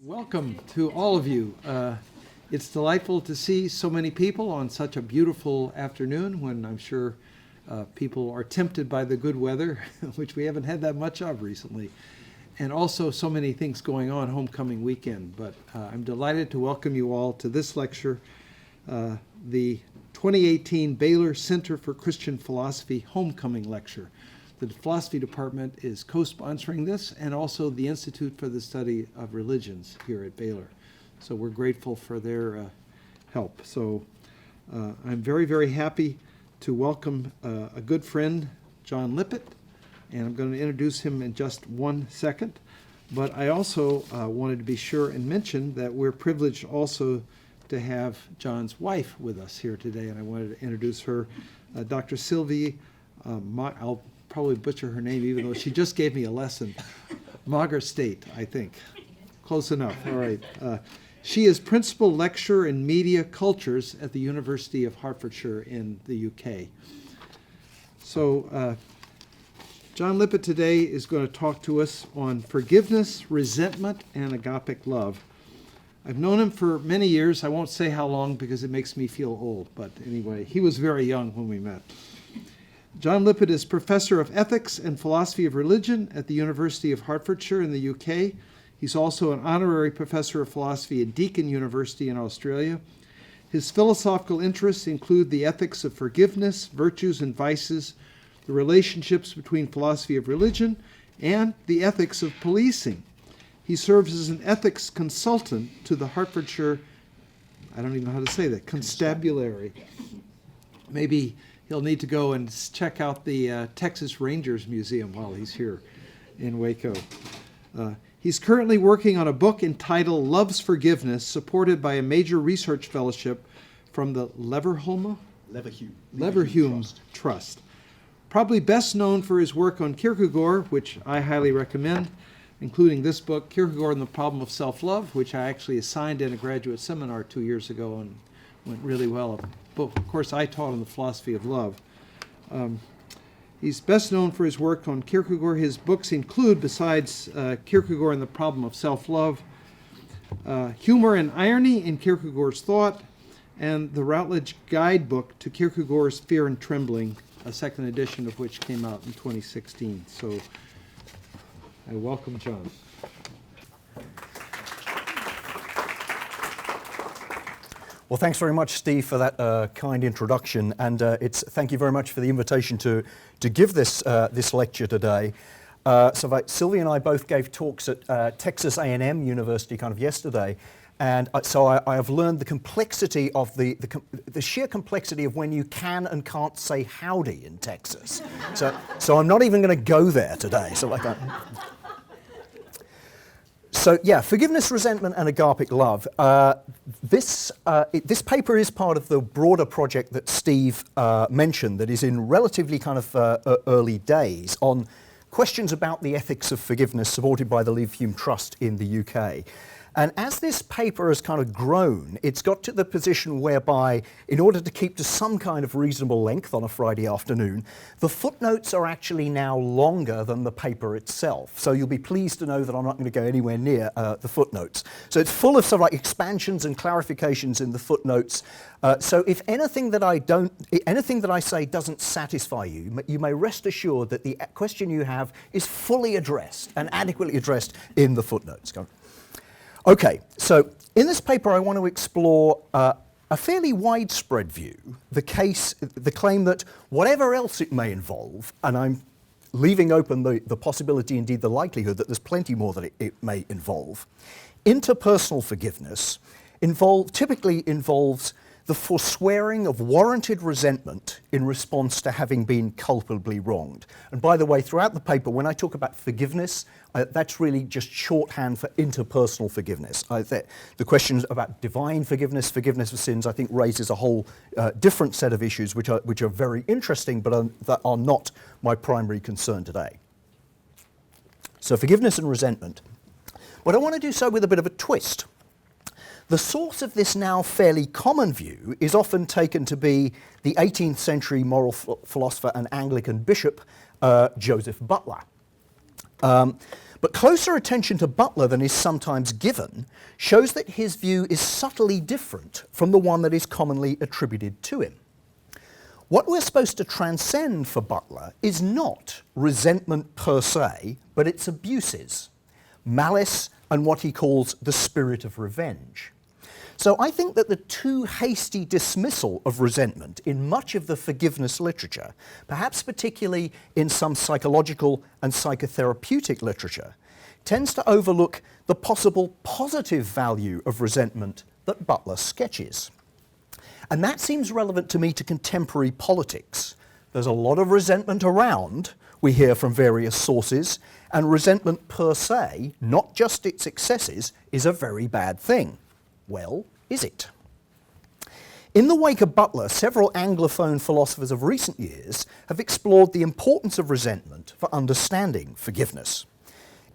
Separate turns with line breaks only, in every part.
Welcome to all of you. It's delightful to see so many people on such a beautiful afternoon when I'm sure people are tempted by the good weather, which we haven't had that much of recently, and also so many things going on homecoming weekend. But I'm delighted to welcome you all to this lecture, the 2018 Baylor Center for Christian Philosophy Homecoming Lecture. The philosophy department is co-sponsoring this, and also the Institute for the Study of Religions here at Baylor. So we're grateful for their help. So I'm very, very happy to welcome a good friend, John Lippitt, and I'm going to introduce him in just 1 second. But I also wanted to be sure and mention that we're privileged also to have John's wife with us here today, and I wanted to introduce her, Dr. Sylvie, I'll probably butcher her name even though she just gave me a lesson. Margaret State, I think. Close enough. All right. She is principal lecturer in media cultures at the University of Hertfordshire in the UK. So John Lippitt today is going to talk to us on forgiveness, resentment, and agapic love. I've known him for many years. I won't say how long because it makes me feel old. But anyway, he was very young when we met. John Lippitt is professor of ethics and philosophy of religion at the University of Hertfordshire in the UK. He's also an honorary professor of philosophy at Deakin University in Australia. His philosophical interests include the ethics of forgiveness, virtues and vices, the relationships between philosophy of religion, and the ethics of policing. He serves as an ethics consultant to the Hertfordshire, I don't even know how to say that, Constabulary. Maybe he'll need to go and check out the Texas Rangers Museum while he's here in Waco. He's currently working on a book entitled Love's Forgiveness, supported by a major research fellowship from the Leverhulme Trust. Probably best known for his work on Kierkegaard, which I highly recommend, including this book, Kierkegaard and the Problem of Self-Love, which I actually assigned in a graduate seminar 2 years ago and went really well. But of course, I taught him the philosophy of love. He's best known for his work on Kierkegaard. His books include, besides Kierkegaard and the Problem of Self-Love, Humor and Irony in Kierkegaard's Thought, and the Routledge Guidebook to Kierkegaard's Fear and Trembling, a second edition of which came out in 2016. So I welcome John.
Well, thanks very much, Steve, for that kind introduction, and thank you very much for the invitation to give this lecture today. Sylvia and I both gave talks at Texas A&M University kind of yesterday, and so I have learned the complexity of the sheer complexity of when you can and can't say howdy in Texas. So I'm not even going to go there today. So yeah, forgiveness, resentment, and agapic love. This paper is part of the broader project that Steve mentioned that is in relatively kind of early days on questions about the ethics of forgiveness supported by the Liv Hume Trust in the UK. And as this paper has kind of grown, it's got to the position whereby, in order to keep to some kind of reasonable length on a Friday afternoon, the footnotes are actually now longer than the paper itself. So you'll be pleased to know that I'm not going to go anywhere near the footnotes. So it's full of sort of like expansions and clarifications in the footnotes. So if anything that I say doesn't satisfy you, you may rest assured that the question you have is fully addressed and adequately addressed in the footnotes. Okay, so in this paper I want to explore a fairly widespread view, the claim that whatever else it may involve, and I'm leaving open the possibility, indeed the likelihood, that there's plenty more that it may involve, interpersonal forgiveness typically involves the forswearing of warranted resentment in response to having been culpably wronged. And by the way, throughout the paper, when I talk about forgiveness, that's really just shorthand for interpersonal forgiveness. The questions about divine forgiveness, forgiveness of sins, I think raises a whole different set of issues which are very interesting, but that are not my primary concern today. So forgiveness and resentment. But I want to do so with a bit of a twist. The source of this now fairly common view is often taken to be the 18th century moral philosopher and Anglican bishop, Joseph Butler. But closer attention to Butler than is sometimes given shows that his view is subtly different from the one that is commonly attributed to him. What we're supposed to transcend for Butler is not resentment per se, but its abuses, malice and what he calls the spirit of revenge. So I think that the too hasty dismissal of resentment in much of the forgiveness literature, perhaps particularly in some psychological and psychotherapeutic literature, tends to overlook the possible positive value of resentment that Butler sketches. And that seems relevant to me to contemporary politics. There's a lot of resentment around, we hear from various sources, and resentment per se, not just its excesses, is a very bad thing. Well, is it? In the wake of Butler, several Anglophone philosophers of recent years have explored the importance of resentment for understanding forgiveness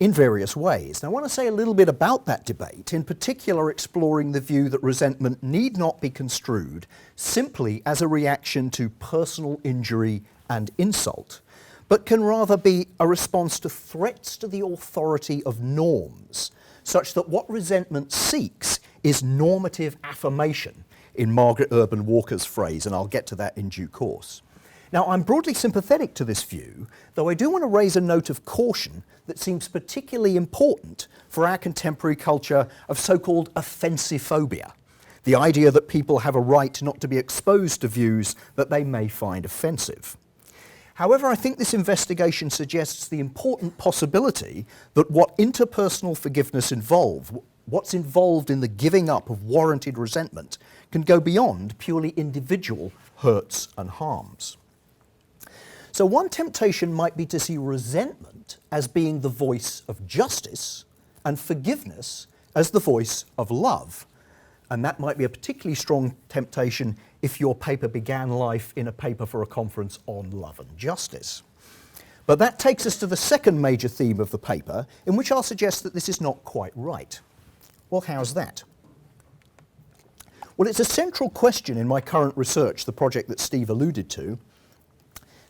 in various ways. And I want to say a little bit about that debate, in particular exploring the view that resentment need not be construed simply as a reaction to personal injury and insult, but can rather be a response to threats to the authority of norms, such that what resentment seeks is normative affirmation, in Margaret Urban Walker's phrase, and I'll get to that in due course. Now, I'm broadly sympathetic to this view, though I do want to raise a note of caution that seems particularly important for our contemporary culture of so-called offensiphobia, the idea that people have a right not to be exposed to views that they may find offensive. However, I think this investigation suggests the important possibility that what interpersonal forgiveness involves, what's involved in the giving up of warranted resentment, can go beyond purely individual hurts and harms. So one temptation might be to see resentment as being the voice of justice and forgiveness as the voice of love. And that might be a particularly strong temptation if your paper began life in a paper for a conference on love and justice. But that takes us to the second major theme of the paper, in which I'll suggest that this is not quite right. Well, how's that? Well, it's a central question in my current research, the project that Steve alluded to.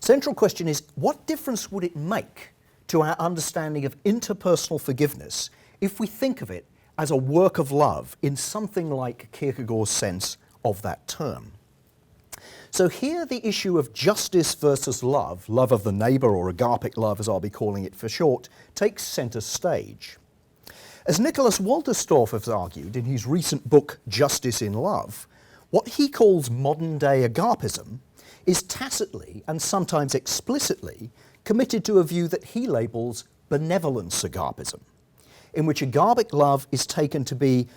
Central question is, what difference would it make to our understanding of interpersonal forgiveness if we think of it as a work of love in something like Kierkegaard's sense of that term? So here the issue of justice versus love of the neighbour, or agapic love as I'll be calling it for short, takes centre stage. As Nicholas Wolterstorff has argued in his recent book Justice in Love, what he calls modern-day agapism is tacitly and sometimes explicitly committed to a view that he labels benevolence-agapism, in which agapic love is taken to be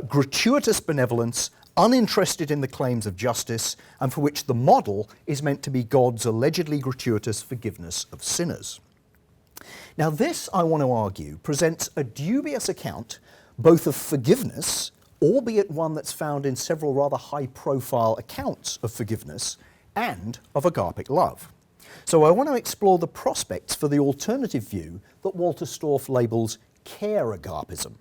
gratuitous benevolence, uninterested in the claims of justice, and for which the model is meant to be God's allegedly gratuitous forgiveness of sinners. Now this, I want to argue, presents a dubious account both of forgiveness, albeit one that's found in several rather high-profile accounts of forgiveness, and of agapic love. So I want to explore the prospects for the alternative view that Wolterstorff labels care-agapism,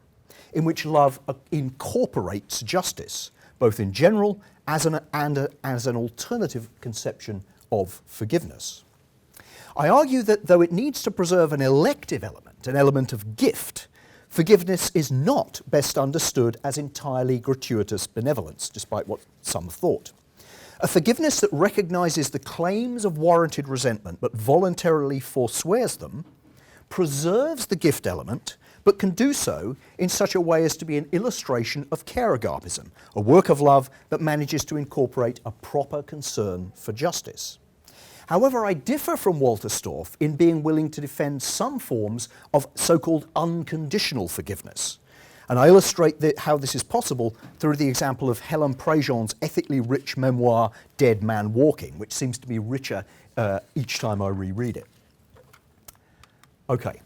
in which love incorporates justice, both in general as an alternative conception of forgiveness. I argue that though it needs to preserve an elective element, an element of gift, forgiveness is not best understood as entirely gratuitous benevolence, despite what some thought. A forgiveness that recognises the claims of warranted resentment but voluntarily forswears them, preserves the gift element, but can do so in such a way as to be an illustration of care-agapism, a work of love that manages to incorporate a proper concern for justice. However, I differ from Wolterstorff in being willing to defend some forms of so-called unconditional forgiveness. And I illustrate how this is possible through the example of Helen Prejean's ethically rich memoir, Dead Man Walking, which seems to be richer each time I reread it. Okay,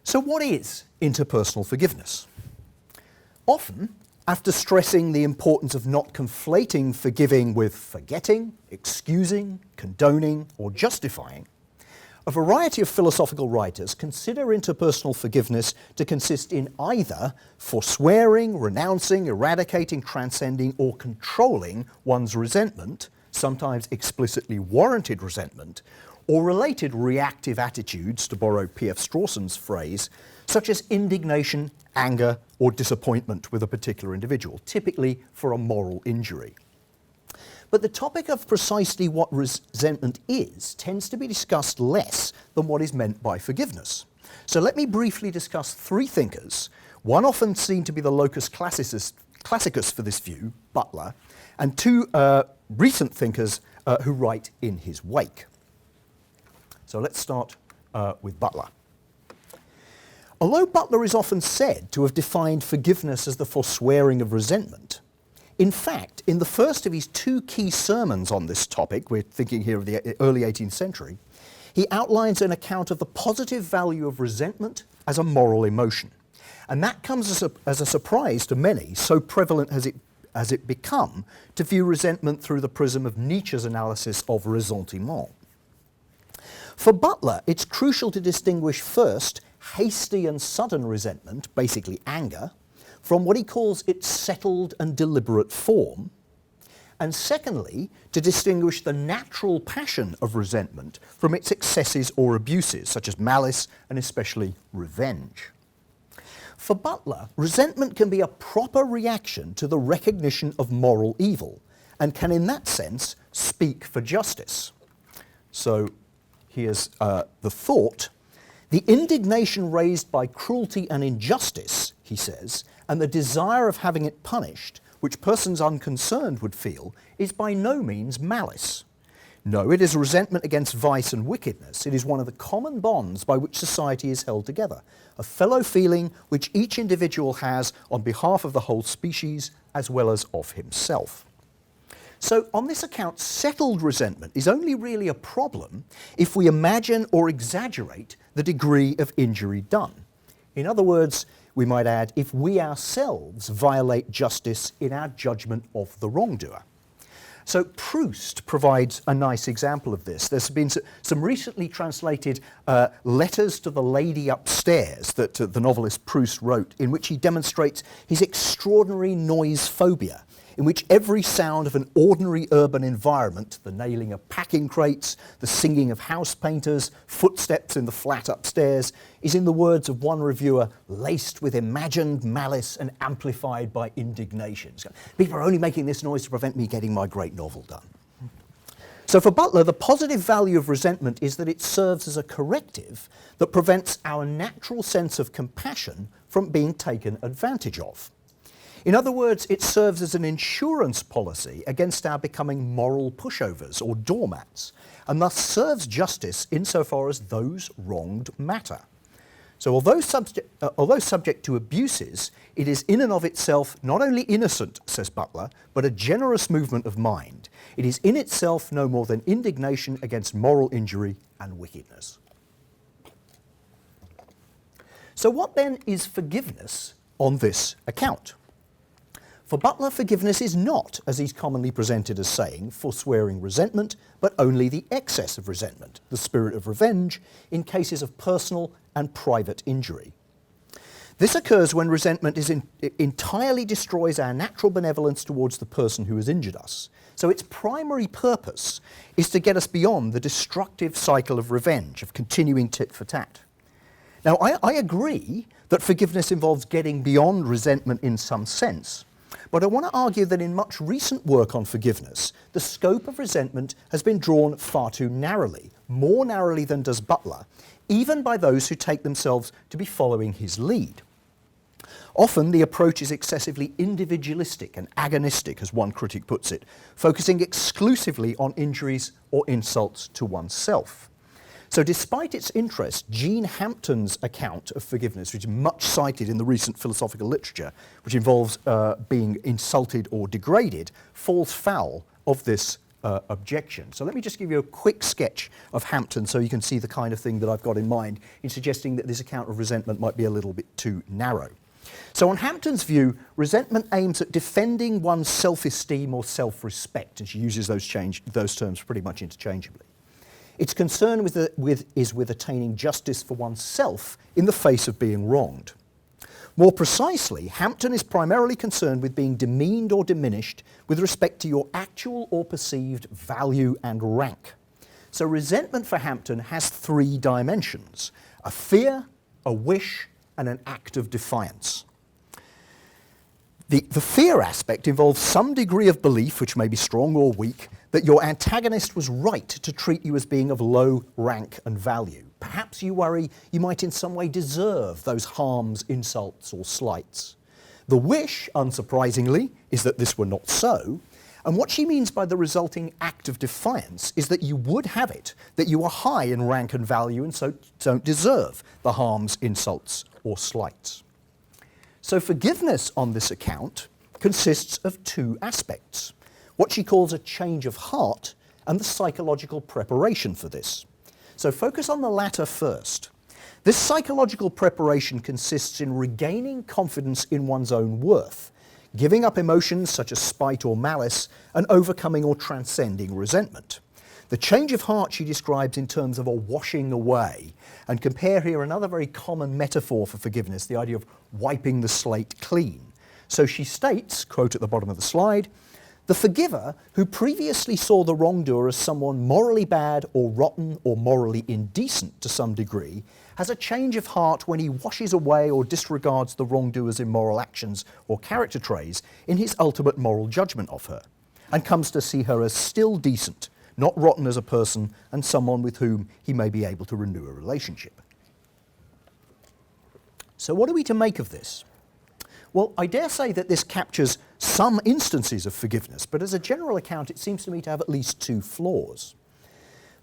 so what is interpersonal forgiveness? Often, after stressing the importance of not conflating forgiving with forgetting, excusing, condoning, or justifying, a variety of philosophical writers consider interpersonal forgiveness to consist in either forswearing, renouncing, eradicating, transcending, or controlling one's resentment, sometimes explicitly warranted resentment, or related reactive attitudes, to borrow P.F. Strawson's phrase, such as indignation, anger, or disappointment with a particular individual, typically for a moral injury. But the topic of precisely what resentment is tends to be discussed less than what is meant by forgiveness. So let me briefly discuss three thinkers, one often seen to be the locus classicus for this view, Butler, and two recent thinkers who write in his wake. So let's start with Butler. Although Butler is often said to have defined forgiveness as the forswearing of resentment, in fact, in the first of his two key sermons on this topic, we're thinking here of the early 18th century, he outlines an account of the positive value of resentment as a moral emotion. And that comes as a surprise to many, so prevalent has it become to view resentment through the prism of Nietzsche's analysis of ressentiment. For Butler, it's crucial to distinguish first hasty and sudden resentment, basically anger, from what he calls its settled and deliberate form, and secondly, to distinguish the natural passion of resentment from its excesses or abuses, such as malice and especially revenge. For Butler, resentment can be a proper reaction to the recognition of moral evil, and can in that sense speak for justice. So here's the thought. The indignation raised by cruelty and injustice, he says, and the desire of having it punished, which persons unconcerned would feel, is by no means malice. No, it is resentment against vice and wickedness. It is one of the common bonds by which society is held together, a fellow feeling which each individual has on behalf of the whole species as well as of himself. So on this account, settled resentment is only really a problem if we imagine or exaggerate the degree of injury done. In other words, we might add, if we ourselves violate justice in our judgment of the wrongdoer. So Proust provides a nice example of this. There's been some recently translated letters to the lady upstairs that the novelist Proust wrote, in which he demonstrates his extraordinary noise phobia, in which every sound of an ordinary urban environment, the nailing of packing crates, the singing of house painters, footsteps in the flat upstairs, is, in the words of one reviewer, laced with imagined malice and amplified by indignation. So, people are only making this noise to prevent me getting my great novel done. So for Butler, the positive value of resentment is that it serves as a corrective that prevents our natural sense of compassion from being taken advantage of. In other words, it serves as an insurance policy against our becoming moral pushovers or doormats, and thus serves justice insofar as those wronged matter. So although subject to abuses, it is in and of itself not only innocent, says Butler, but a generous movement of mind. It is in itself no more than indignation against moral injury and wickedness. So what then is forgiveness on this account? For Butler, forgiveness is not, as he's commonly presented as saying, forswearing resentment, but only the excess of resentment, the spirit of revenge, in cases of personal and private injury. This occurs when resentment entirely destroys our natural benevolence towards the person who has injured us. So its primary purpose is to get us beyond the destructive cycle of revenge, of continuing tit for tat. Now, I agree that forgiveness involves getting beyond resentment in some sense. But I want to argue that in much recent work on forgiveness, the scope of resentment has been drawn far too narrowly, more narrowly than does Butler, even by those who take themselves to be following his lead. Often the approach is excessively individualistic and agonistic, as one critic puts it, focusing exclusively on injuries or insults to oneself. So despite its interest, Jean Hampton's account of forgiveness, which is much cited in the recent philosophical literature, which involves being insulted or degraded, falls foul of this objection. So let me just give you a quick sketch of Hampton so you can see the kind of thing that I've got in mind in suggesting that this account of resentment might be a little bit too narrow. So on Hampton's view, resentment aims at defending one's self-esteem or self-respect, and she uses those terms pretty much interchangeably. Its concern is with attaining justice for oneself in the face of being wronged. More precisely, Hampton is primarily concerned with being demeaned or diminished with respect to your actual or perceived value and rank. So resentment for Hampton has three dimensions: a fear, a wish, and an act of defiance. The fear aspect involves some degree of belief, which may be strong or weak, that your antagonist was right to treat you as being of low rank and value. Perhaps you worry you might in some way deserve those harms, insults, or slights. The wish, unsurprisingly, is that this were not so, and what she means by the resulting act of defiance is that you would have it, that you are high in rank and value and so don't deserve the harms, insults, or slights. So forgiveness on this account consists of two aspects: what she calls a change of heart and the psychological preparation for this. So focus on the latter first. This psychological preparation consists in regaining confidence in one's own worth, giving up emotions such as spite or malice, and overcoming or transcending resentment. The change of heart she describes in terms of a washing away, and compare here another very common metaphor for forgiveness, the idea of wiping the slate clean. So she states, quote at the bottom of the slide, "The forgiver who previously saw the wrongdoer as someone morally bad or rotten or morally indecent to some degree has a change of heart when he washes away or disregards the wrongdoer's immoral actions or character traits in his ultimate moral judgment of her, and comes to see her as still decent, not rotten as a person, and someone with whom he may be able to renew a relationship." So what are we to make of this? Well, I dare say that this captures some instances of forgiveness, but as a general account it seems to me to have at least two flaws.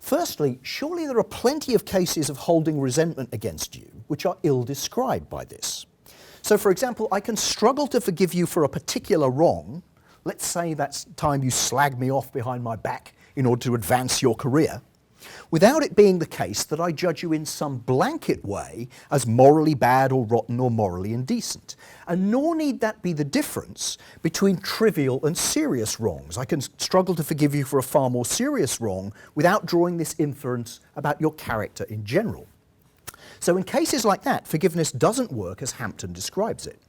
Firstly, surely there are plenty of cases of holding resentment against you which are ill described by this. So for example, I can struggle to forgive you for a particular wrong. Let's say that's the time you slagged me off behind my back in order to advance your career, without it being the case that I judge you in some blanket way as morally bad or rotten or morally indecent. And nor need that be the difference between trivial and serious wrongs. I can struggle to forgive you for a far more serious wrong without drawing this inference about your character in general. So in cases like that, forgiveness doesn't work as Hampton describes it.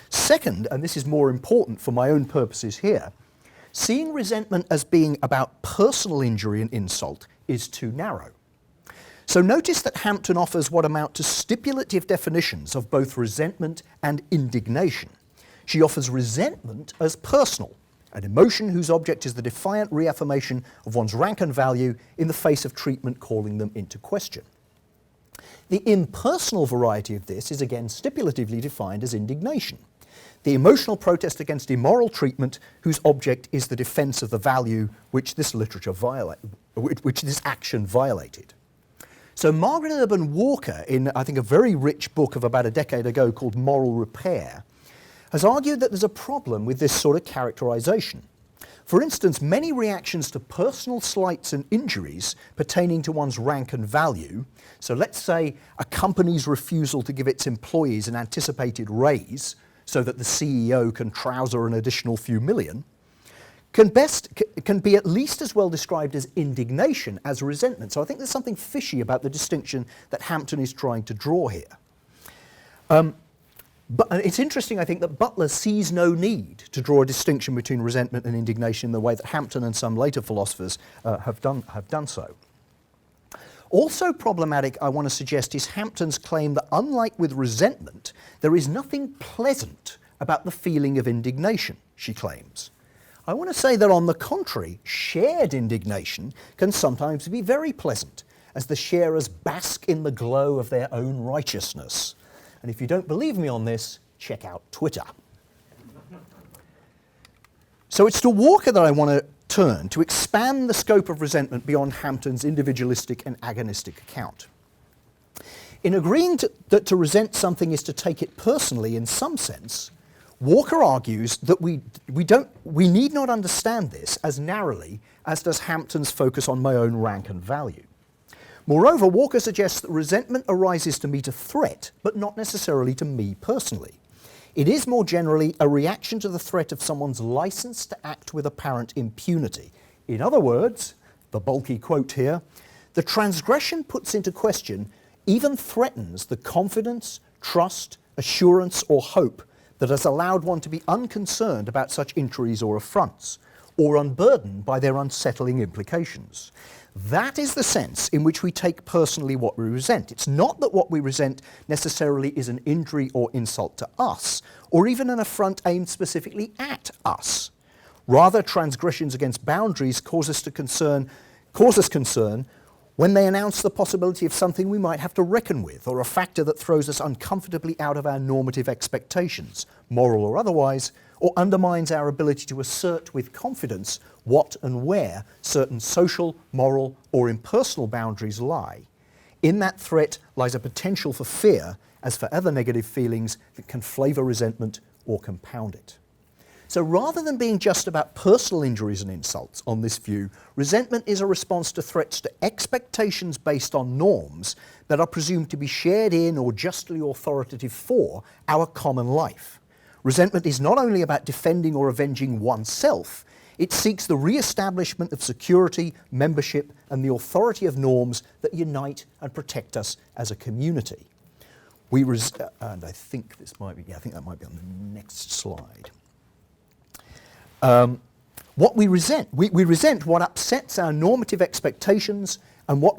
Second, and this is more important for my own purposes here, seeing resentment as being about personal injury and insult is too narrow. So notice that Hampton offers what amount to stipulative definitions of both resentment and indignation. She offers resentment as personal, an emotion whose object is the defiant reaffirmation of one's rank and value in the face of treatment calling them into question. The impersonal variety of this is again stipulatively defined as indignation, the emotional protest against immoral treatment whose object is the defense of the value which this action violated. So Margaret Urban Walker, in I think a very rich book of about a decade ago called Moral Repair, has argued that there's a problem with this sort of characterization. For instance, many reactions to personal slights and injuries pertaining to one's rank and value, so let's say a company's refusal to give its employees an anticipated raise so that the CEO can trouser an additional few million, can be at least as well described as indignation as resentment. So I think there's something fishy about the distinction that Hampton is trying to draw here. But it's interesting, I think, that Butler sees no need to draw a distinction between resentment and indignation in the way that Hampton and some later philosophers have done so. Also problematic, I want to suggest, is Hampton's claim that unlike with resentment, there is nothing pleasant about the feeling of indignation, she claims. I want to say that on the contrary, shared indignation can sometimes be very pleasant, as the sharers bask in the glow of their own righteousness. And if you don't believe me on this, check out Twitter. So it's to Walker that I want to turn to expand the scope of resentment beyond Hampton's individualistic and agonistic account. In agreeing that to resent something is to take it personally in some sense, Walker argues that we need not understand this as narrowly as does Hampton's focus on my own rank and value. Moreover, Walker suggests that resentment arises to meet a threat, but not necessarily to me personally. It is more generally a reaction to the threat of someone's license to act with apparent impunity. In other words, the bulky quote here, the transgression puts into question, even threatens the confidence, trust, assurance, or hope that has allowed one to be unconcerned about such injuries or affronts, or unburdened by their unsettling implications. That is the sense in which we take personally what we resent. It's not that what we resent necessarily is an injury or insult to us, or even an affront aimed specifically at us. Rather, transgressions against boundaries cause us concern when they announce the possibility of something we might have to reckon with, or a factor that throws us uncomfortably out of our normative expectations, moral or otherwise, or undermines our ability to assert with confidence what and where certain social, moral, or impersonal boundaries lie. In that threat lies a potential for fear, as for other negative feelings that can flavour resentment or compound it. So rather than being just about personal injuries and insults on this view, resentment is a response to threats to expectations based on norms that are presumed to be shared in or justly authoritative for our common life. Resentment is not only about defending or avenging oneself, it seeks the re-establishment of security, membership, and the authority of norms that unite and protect us as a community. And I think that might be on the next slide. What we resent what upsets our normative expectations, and what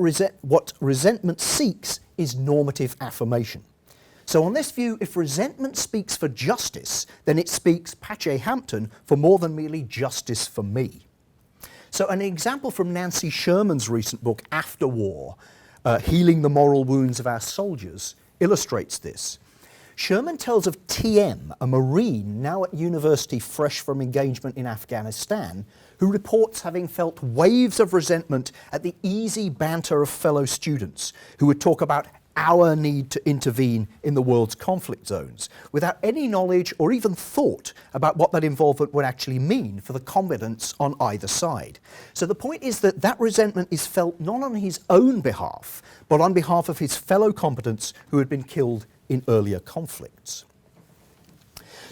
resentment seeks is normative affirmation. So on this view, if resentment speaks for justice, then it speaks, Pache Hampton, for more than merely justice for me. So an example from Nancy Sherman's recent book, After War, Healing the Moral Wounds of Our Soldiers, illustrates this. Sherman tells of TM, a Marine now at university fresh from engagement in Afghanistan, who reports having felt waves of resentment at the easy banter of fellow students who would talk about our need to intervene in the world's conflict zones, without any knowledge or even thought about what that involvement would actually mean for the combatants on either side. So the point is that resentment is felt not on his own behalf, but on behalf of his fellow combatants who had been killed in earlier conflicts.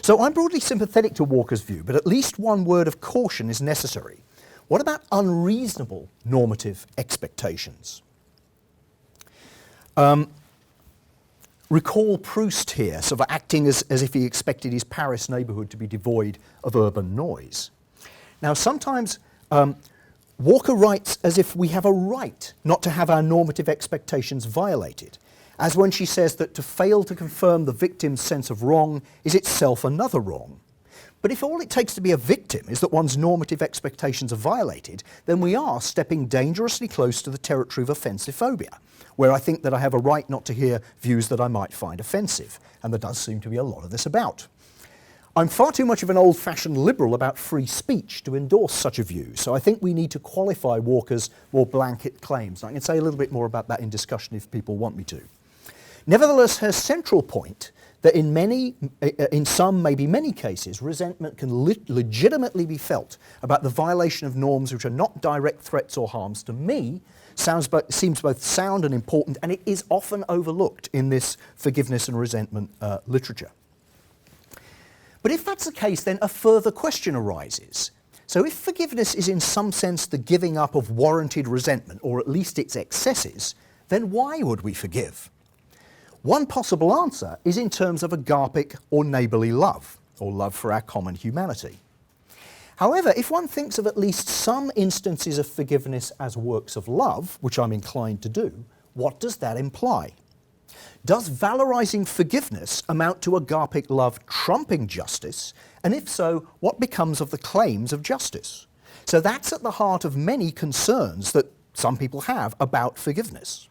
So I'm broadly sympathetic to Walker's view, but at least one word of caution is necessary. What about unreasonable normative expectations? Recall Proust here, sort of acting as if he expected his Paris neighbourhood to be devoid of urban noise. Now, sometimes Walker writes as if we have a right not to have our normative expectations violated, as when she says that to fail to confirm the victim's sense of wrong is itself another wrong. But if all it takes to be a victim is that one's normative expectations are violated, then we are stepping dangerously close to the territory of offensiphobia, where I think that I have a right not to hear views that I might find offensive, and there does seem to be a lot of this about. I'm far too much of an old-fashioned liberal about free speech to endorse such a view, so I think we need to qualify Walker's more blanket claims. I can say a little bit more about that in discussion if people want me to. Nevertheless, her central point that in some, maybe many cases, resentment can legitimately be felt about the violation of norms which are not direct threats or harms to me seems both sound and important, and it is often overlooked in this forgiveness and resentment literature. But if that's the case, then a further question arises. So if forgiveness is in some sense the giving up of warranted resentment, or at least its excesses, then why would we forgive? One possible answer is in terms of agapic or neighbourly love, or love for our common humanity. However, if one thinks of at least some instances of forgiveness as works of love, which I'm inclined to do, what does that imply? Does valorising forgiveness amount to agapic love trumping justice? And if so, what becomes of the claims of justice? So that's at the heart of many concerns that some people have about forgiveness.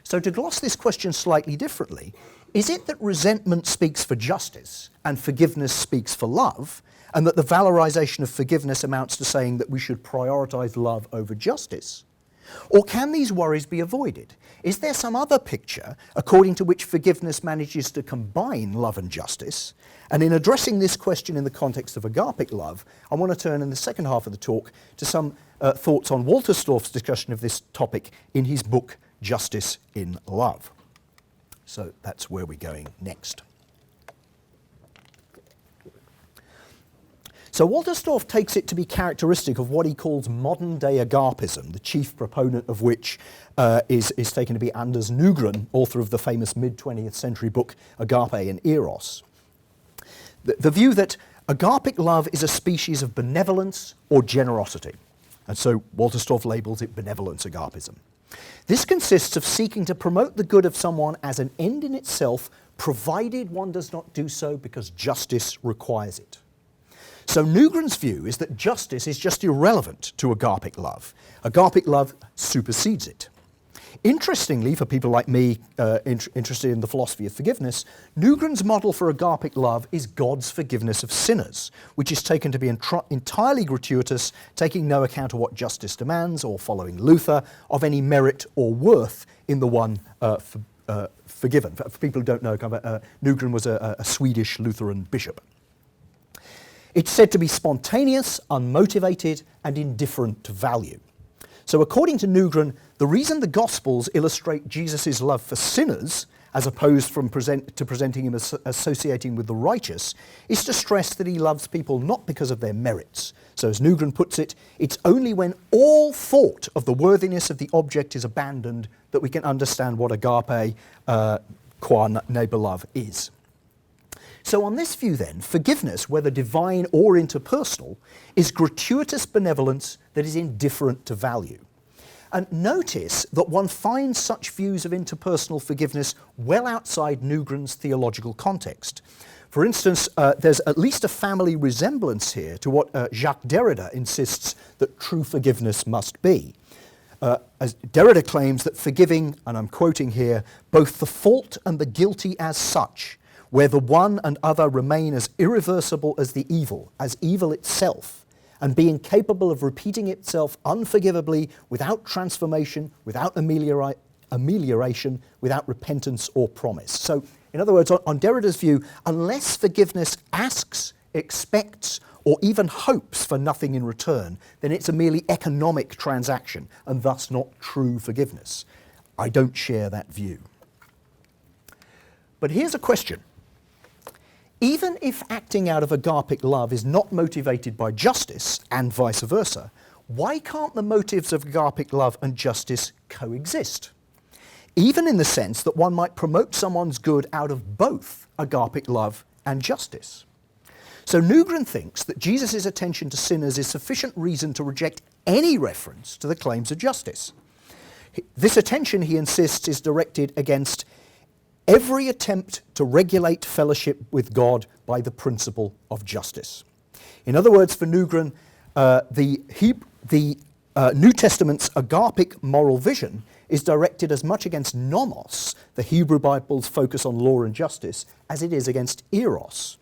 So to gloss this question slightly differently, is it that resentment speaks for justice and forgiveness speaks for love, and that the valorisation of forgiveness amounts to saying that we should prioritise love over justice? Or can these worries be avoided? Is there some other picture according to which forgiveness manages to combine love and justice? And in addressing this question in the context of agapic love, I want to turn in the second half of the talk to some thoughts on Wolterstorff's discussion of this topic in his book, Justice in Love. So that's where we're going next. So Wolterstorff takes it to be characteristic of what he calls modern-day agapism, the chief proponent of which is taken to be Anders Nygren, author of the famous mid-20th century book Agape and Eros. The view that agapic love is a species of benevolence or generosity. And so Wolterstorff labels it benevolence-agapism. This consists of seeking to promote the good of someone as an end in itself, provided one does not do so because justice requires it. So Nygren's view is that justice is just irrelevant to agapic love. Agapic love supersedes it. Interestingly, for people like me interested in the philosophy of forgiveness, Nygren's model for agapic love is God's forgiveness of sinners, which is taken to be entirely gratuitous, taking no account of what justice demands, or following Luther, of any merit or worth in the one forgiven. For people who don't know, Nygren was a Swedish Lutheran bishop. It's said to be spontaneous, unmotivated, and indifferent to value. So according to Nygren, the reason the Gospels illustrate Jesus' love for sinners, as opposed to presenting him as associating with the righteous, is to stress that he loves people not because of their merits. So as Nygren puts it, it's only when all thought of the worthiness of the object is abandoned that we can understand what agape qua neighbour love is. So on this view then, forgiveness, whether divine or interpersonal, is gratuitous benevolence that is indifferent to value. And notice that one finds such views of interpersonal forgiveness well outside Nygren's theological context. For instance, there's at least a family resemblance here to what Jacques Derrida insists that true forgiveness must be. As Derrida claims that forgiving, and I'm quoting here, both the fault and the guilty as such, where the one and other remain as irreversible as evil itself, and being capable of repeating itself unforgivably, without transformation, without amelioration, without repentance or promise. So, in other words, on Derrida's view, unless forgiveness asks, expects, or even hopes for nothing in return, then it's a merely economic transaction, and thus not true forgiveness. I don't share that view. But here's a question. Even if acting out of agapic love is not motivated by justice, and vice versa, why can't the motives of agapic love and justice coexist? Even in the sense that one might promote someone's good out of both agapic love and justice. So Nygren thinks that Jesus' attention to sinners is sufficient reason to reject any reference to the claims of justice. This attention, he insists, is directed against every attempt to regulate fellowship with God by the principle of justice. In other words, for Nygren, the New Testament's agapic moral vision is directed as much against nomos, the Hebrew Bible's focus on law and justice, as it is against eros.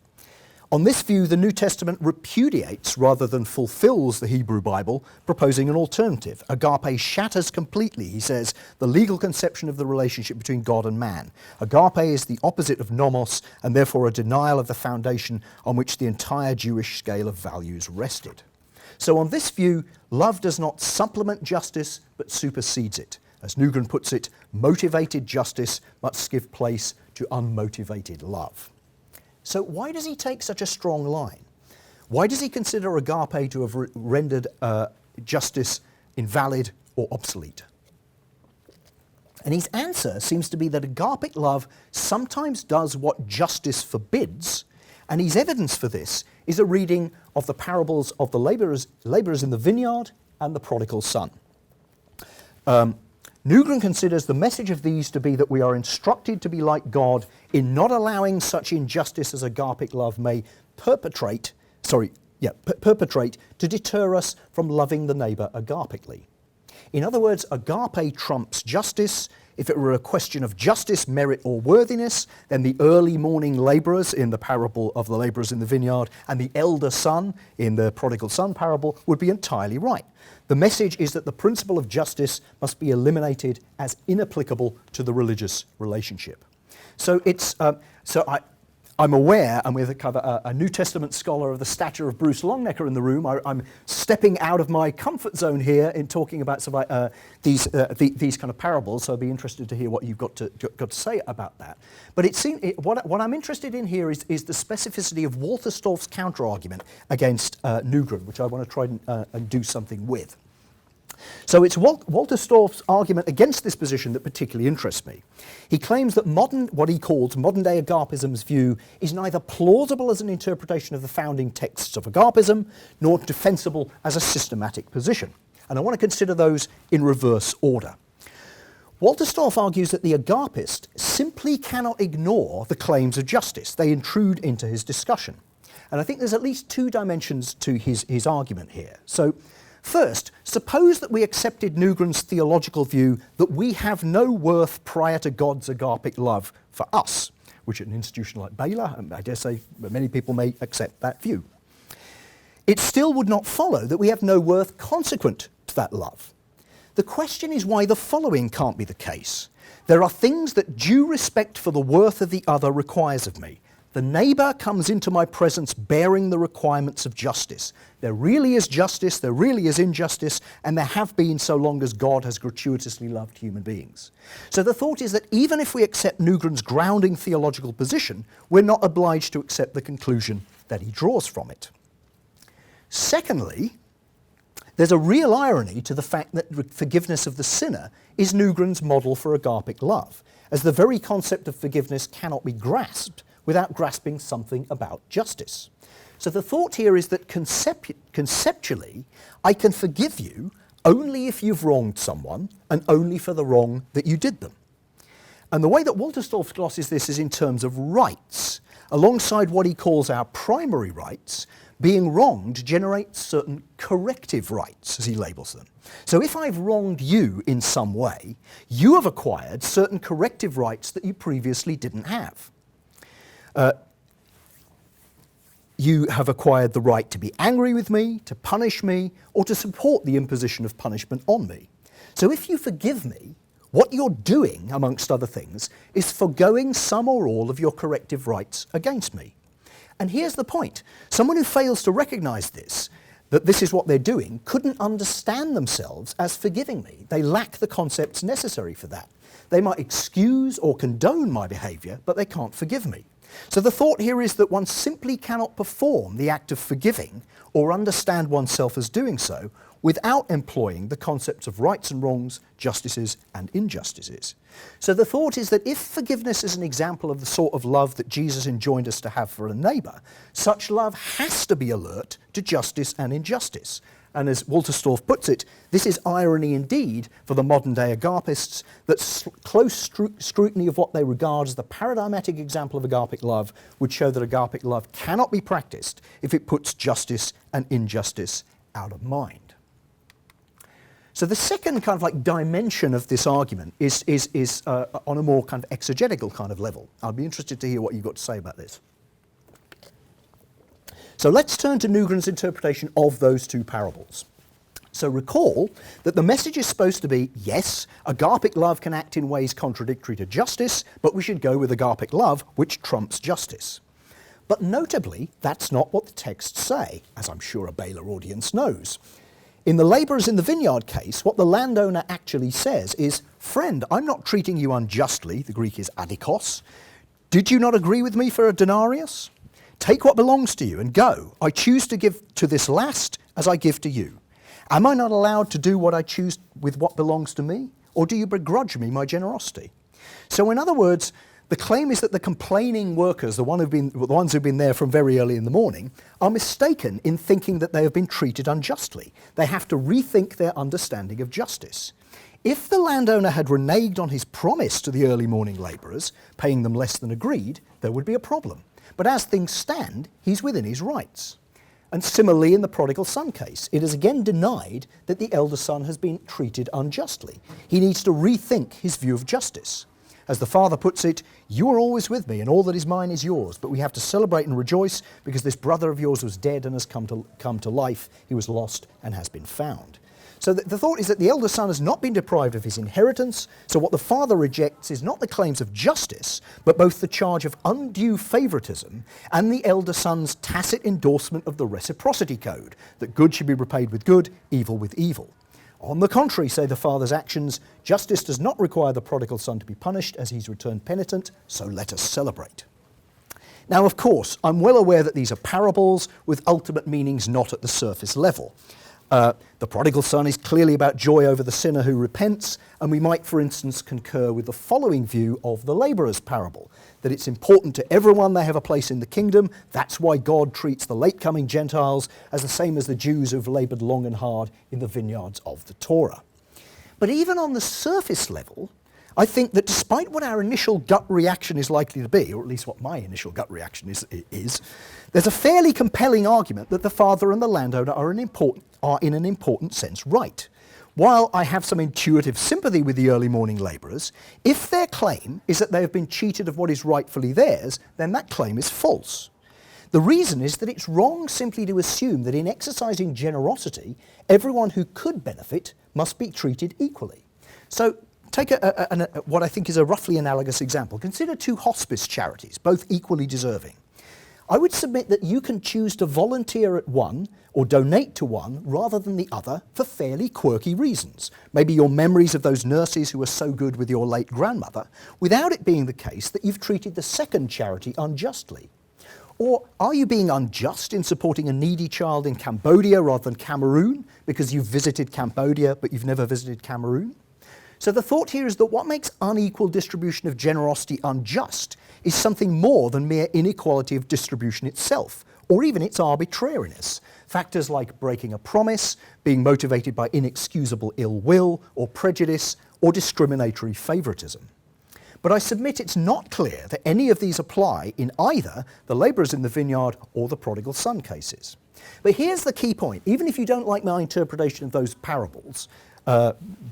On this view, the New Testament repudiates rather than fulfills the Hebrew Bible, proposing an alternative. Agape shatters completely, he says, the legal conception of the relationship between God and man. Agape is the opposite of nomos, and therefore a denial of the foundation on which the entire Jewish scale of values rested. So on this view, love does not supplement justice, but supersedes it. As Nygren puts it, motivated justice must give place to unmotivated love. So why does he take such a strong line? Why does he consider agape to have rendered justice invalid or obsolete? And his answer seems to be that agapic love sometimes does what justice forbids, and his evidence for this is a reading of the parables of the labourers in the vineyard and the prodigal son. Nygren considers the message of these to be that we are instructed to be like God in not allowing such injustice as agapic love may perpetrate to deter us from loving the neighbour agapically. In other words, agape trumps justice. If it were a question of justice, merit, or worthiness, then the early morning labourers in the parable of the labourers in the vineyard and the elder son in the prodigal son parable would be entirely right. The message is that the principle of justice must be eliminated as inapplicable to the religious relationship. So I'm aware, and with a New Testament scholar of the stature of Bruce Longnecker in the room, I'm stepping out of my comfort zone here in talking about these kind of parables. So I'd be interested to hear what you've got to say about that. But what I'm interested in here is the specificity of Wolterstorff's counter-argument against Nugren, which I want to try and do something with. So it's Wolterstorff's argument against this position that particularly interests me. He claims that what he calls modern-day agapism's view is neither plausible as an interpretation of the founding texts of agapism, nor defensible as a systematic position. And I want to consider those in reverse order. Wolterstorff argues that the agapist simply cannot ignore the claims of justice. They intrude into his discussion. And I think there's at least two dimensions to his argument here. So, first, suppose that we accepted Nugren's theological view that we have no worth prior to God's agapic love for us, which at an institution like Baylor, I dare say many people may accept that view. It still would not follow that we have no worth consequent to that love. The question is why the following can't be the case. There are things that due respect for the worth of the other requires of me. The neighbour comes into my presence bearing the requirements of justice. There really is justice, there really is injustice, and there have been so long as God has gratuitously loved human beings. So the thought is that even if we accept Nugren's grounding theological position, we're not obliged to accept the conclusion that he draws from it. Secondly, there's a real irony to the fact that forgiveness of the sinner is Nugren's model for agapic love, as the very concept of forgiveness cannot be grasped without grasping something about justice. So the thought here is that conceptually, I can forgive you only if you've wronged someone and only for the wrong that you did them. And the way that Wolterstorff glosses this is in terms of rights. Alongside what he calls our primary rights, being wronged generates certain corrective rights, as he labels them. So if I've wronged you in some way, you have acquired certain corrective rights that you previously didn't have. You have acquired the right to be angry with me, to punish me, or to support the imposition of punishment on me. So if you forgive me, what you're doing, amongst other things, is forgoing some or all of your corrective rights against me. And here's the point. Someone who fails to recognise this, that this is what they're doing, couldn't understand themselves as forgiving me. They lack the concepts necessary for that. They might excuse or condone my behaviour, but they can't forgive me. So the thought here is that one simply cannot perform the act of forgiving or understand oneself as doing so without employing the concepts of rights and wrongs, justices and injustices. So the thought is that if forgiveness is an example of the sort of love that Jesus enjoined us to have for a neighbour, such love has to be alert to justice and injustice. And as Wolterstorff puts it, this is irony indeed for the modern-day agapists, that close scrutiny of what they regard as the paradigmatic example of agapic love would show that agapic love cannot be practiced if it puts justice and injustice out of mind. So the second kind of like dimension of this argument is on a more kind of exegetical kind of level. I'd be interested to hear what you've got to say about this. So let's turn to Nugren's interpretation of those two parables. So recall that the message is supposed to be, yes, agapic love can act in ways contradictory to justice, but we should go with agapic love, which trumps justice. But notably, that's not what the texts say, as I'm sure a Baylor audience knows. In the labourers in the vineyard case, what the landowner actually says is, friend, I'm not treating you unjustly, the Greek is adikos. Did you not agree with me for a denarius? Take what belongs to you and go. I choose to give to this last as I give to you. Am I not allowed to do what I choose with what belongs to me? Or do you begrudge me my generosity? So in other words, the claim is that the complaining workers, the ones who've been there from very early in the morning, are mistaken in thinking that they have been treated unjustly. They have to rethink their understanding of justice. If the landowner had reneged on his promise to the early morning labourers, paying them less than agreed, there would be a problem. But as things stand, he's within his rights. And similarly in the prodigal son case, it is again denied that the elder son has been treated unjustly. He needs to rethink his view of justice. As the father puts it, you are always with me and all that is mine is yours, but we have to celebrate and rejoice because this brother of yours was dead and has come to life. He was lost and has been found. So the thought is that the elder son has not been deprived of his inheritance, so what the father rejects is not the claims of justice, but both the charge of undue favouritism and the elder son's tacit endorsement of the reciprocity code, that good should be repaid with good, evil with evil. On the contrary, say the father's actions, justice does not require the prodigal son to be punished as he's returned penitent, so let us celebrate. Now, of course, I'm well aware that these are parables with ultimate meanings not at the surface level. The prodigal son is clearly about joy over the sinner who repents, and we might, for instance, concur with the following view of the labourer's parable, that it's important to everyone they have a place in the kingdom. That's why God treats the late-coming Gentiles as the same as the Jews who've laboured long and hard in the vineyards of the Torah. But even on the surface level, I think that despite what our initial gut reaction is likely to be, or at least what my initial gut reaction is, there's a fairly compelling argument that the father and the landowner are in an important sense right. While I have some intuitive sympathy with the early morning labourers, if their claim is that they have been cheated of what is rightfully theirs, then that claim is false. The reason is that it's wrong simply to assume that in exercising generosity, everyone who could benefit must be treated equally. So take what I think is a roughly analogous example. Consider two hospice charities, both equally deserving. I would submit that you can choose to volunteer at one or donate to one rather than the other for fairly quirky reasons. Maybe your memories of those nurses who were so good with your late grandmother, without it being the case that you've treated the second charity unjustly. Or are you being unjust in supporting a needy child in Cambodia rather than Cameroon because you've visited Cambodia but you've never visited Cameroon? So the thought here is that what makes unequal distribution of generosity unjust is something more than mere inequality of distribution itself, or even its arbitrariness. Factors like breaking a promise, being motivated by inexcusable ill will, or prejudice, or discriminatory favouritism. But I submit it's not clear that any of these apply in either the labourers in the vineyard or the prodigal son cases. But here's the key point. Even if you don't like my interpretation of those parables,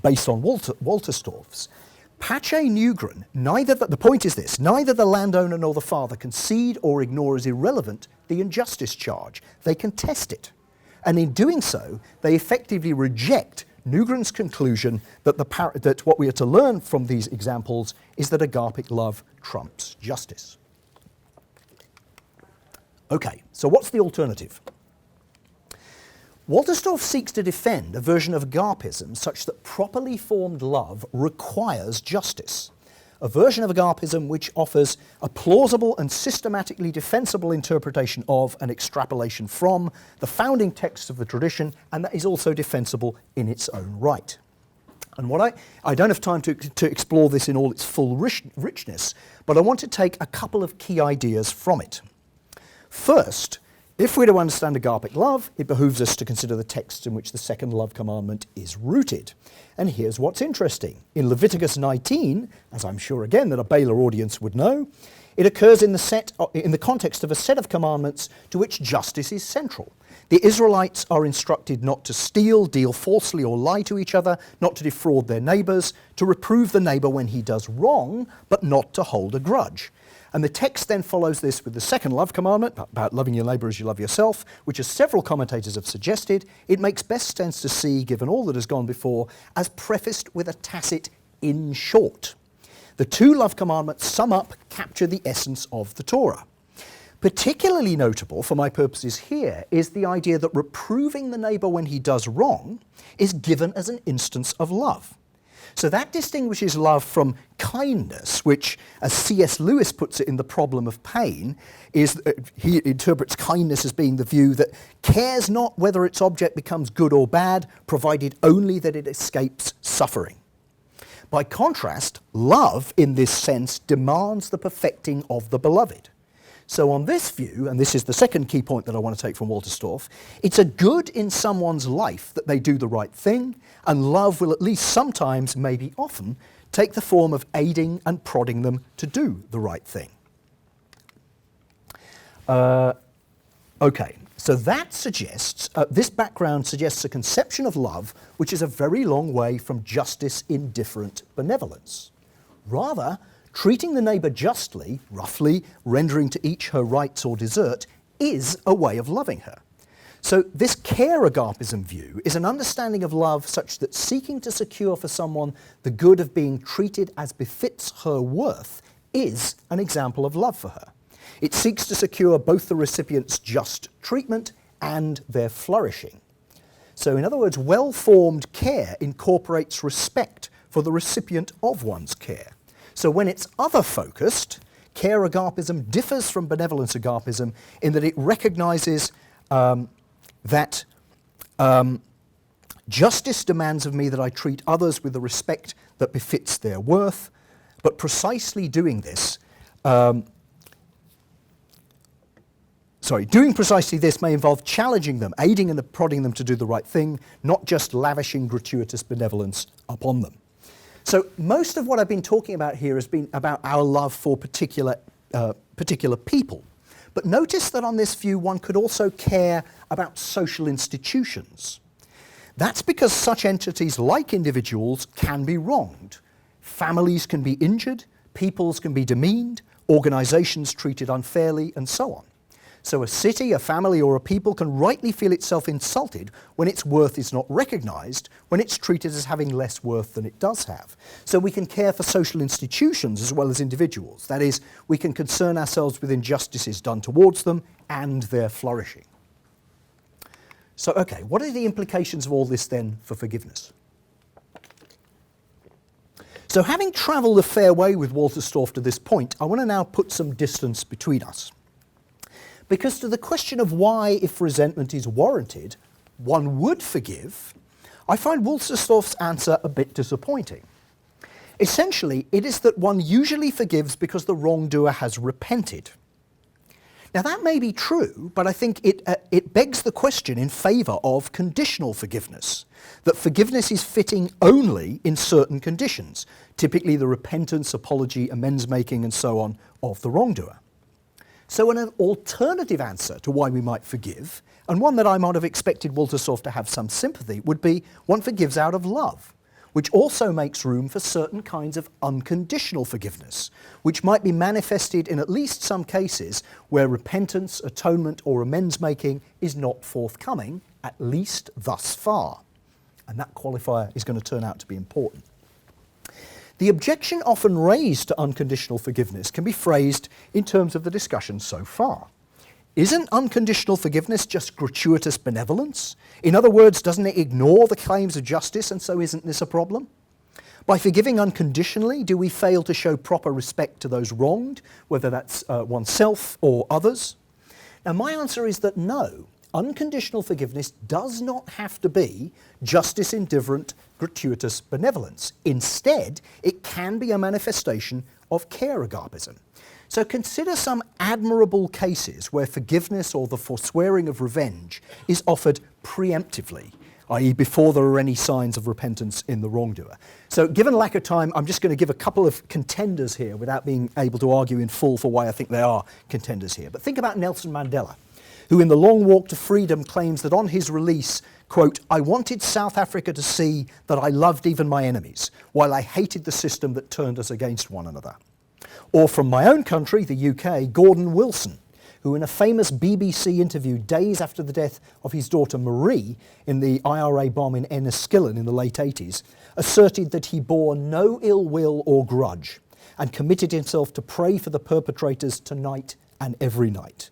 based on Wolterstorff's, Pace Nugren, the point is this: neither the landowner nor the father concede or ignore as irrelevant the injustice charge. They contest it. And in doing so, they effectively reject Nugren's conclusion that, that what we are to learn from these examples is that agapic love trumps justice. Okay, so what's the alternative? Wolterstorff seeks to defend a version of agapism such that properly formed love requires justice, a version of agapism which offers a plausible and systematically defensible interpretation of and extrapolation from the founding texts of the tradition, and that is also defensible in its own right. And what I don't have time to explore this in all its full richness, but I want to take a couple of key ideas from it. First, if we're to understand agapic love, it behooves us to consider the texts in which the second love commandment is rooted. And here's what's interesting. In Leviticus 19, as I'm sure again that a Baylor audience would know, it occurs in the context of a set of commandments to which justice is central. The Israelites are instructed not to steal, deal falsely or lie to each other, not to defraud their neighbours, to reprove the neighbour when he does wrong, but not to hold a grudge. And the text then follows this with the second love commandment, about loving your neighbour as you love yourself, which, as several commentators have suggested, it makes best sense to see, given all that has gone before, as prefaced with a tacit "in short." The two love commandments sum up, capture the essence of the Torah. Particularly notable, for my purposes here, is the idea that reproving the neighbour when he does wrong is given as an instance of love. So that distinguishes love from kindness, which, as C.S. Lewis puts it in The Problem of Pain, he interprets kindness as being the view that cares not whether its object becomes good or bad, provided only that it escapes suffering. By contrast, love, in this sense, demands the perfecting of the beloved. So on this view, and this is the second key point that I want to take from Wolterstorff, it's a good in someone's life that they do the right thing, and love will at least sometimes, maybe often, take the form of aiding and prodding them to do the right thing. Okay, so that suggests, this background suggests a conception of love which is a very long way from justice indifferent benevolence. Rather, treating the neighbour justly, roughly rendering to each her rights or desert, is a way of loving her. So this care-agapism view is an understanding of love such that seeking to secure for someone the good of being treated as befits her worth is an example of love for her. It seeks to secure both the recipient's just treatment and their flourishing. So in other words, well-formed care incorporates respect for the recipient of one's care. So when it's other-focused, care-agapism differs from benevolence-agapism in that it recognizes that justice demands of me that I treat others with the respect that befits their worth, but precisely doing this, doing precisely this may involve challenging them, aiding and prodding them to do the right thing, not just lavishing gratuitous benevolence upon them. So most of what I've been talking about here has been about our love for particular people. But notice that on this view one could also care about social institutions. That's because such entities, like individuals, can be wronged. Families can be injured, peoples can be demeaned, organizations treated unfairly, and so on. So a city, a family, or a people can rightly feel itself insulted when its worth is not recognized, when it's treated as having less worth than it does have. So we can care for social institutions as well as individuals. That is, we can concern ourselves with injustices done towards them and their flourishing. So, okay, what are the implications of all this then for forgiveness? So having travelled a fair way with Wolterstorff to this point, I want to now put some distance between us. Because to the question of why, if resentment is warranted, one would forgive, I find Wolterstorff's answer a bit disappointing. Essentially, it is that one usually forgives because the wrongdoer has repented. Now that may be true, but I think it begs the question in favour of conditional forgiveness, that forgiveness is fitting only in certain conditions, typically the repentance, apology, amends-making and so on of the wrongdoer. So an alternative answer to why we might forgive, and one that I might have expected Wolterstorff to have some sympathy, would be one forgives out of love, which also makes room for certain kinds of unconditional forgiveness, which might be manifested in at least some cases where repentance, atonement, or amends-making is not forthcoming, at least thus far. And that qualifier is going to turn out to be important. The objection often raised to unconditional forgiveness can be phrased in terms of the discussion so far. Isn't unconditional forgiveness just gratuitous benevolence? In other words, doesn't it ignore the claims of justice, and so isn't this a problem? By forgiving unconditionally, do we fail to show proper respect to those wronged, whether that's oneself or others? Now my answer is that no. Unconditional forgiveness does not have to be justice-indifferent, gratuitous benevolence. Instead, it can be a manifestation of care-agapism. So consider some admirable cases where forgiveness or the forswearing of revenge is offered preemptively, i.e. before there are any signs of repentance in the wrongdoer. So given lack of time, I'm just going to give a couple of contenders here without being able to argue in full for why I think they are contenders here. But think about Nelson Mandela, who in The Long Walk to Freedom claims that on his release, quote, "I wanted South Africa to see that I loved even my enemies, while I hated the system that turned us against one another." Or from my own country, the UK, Gordon Wilson, who in a famous BBC interview days after the death of his daughter Marie in the IRA bomb in Enniskillen in the late 80s, asserted that he bore no ill will or grudge and committed himself to pray for the perpetrators tonight and every night.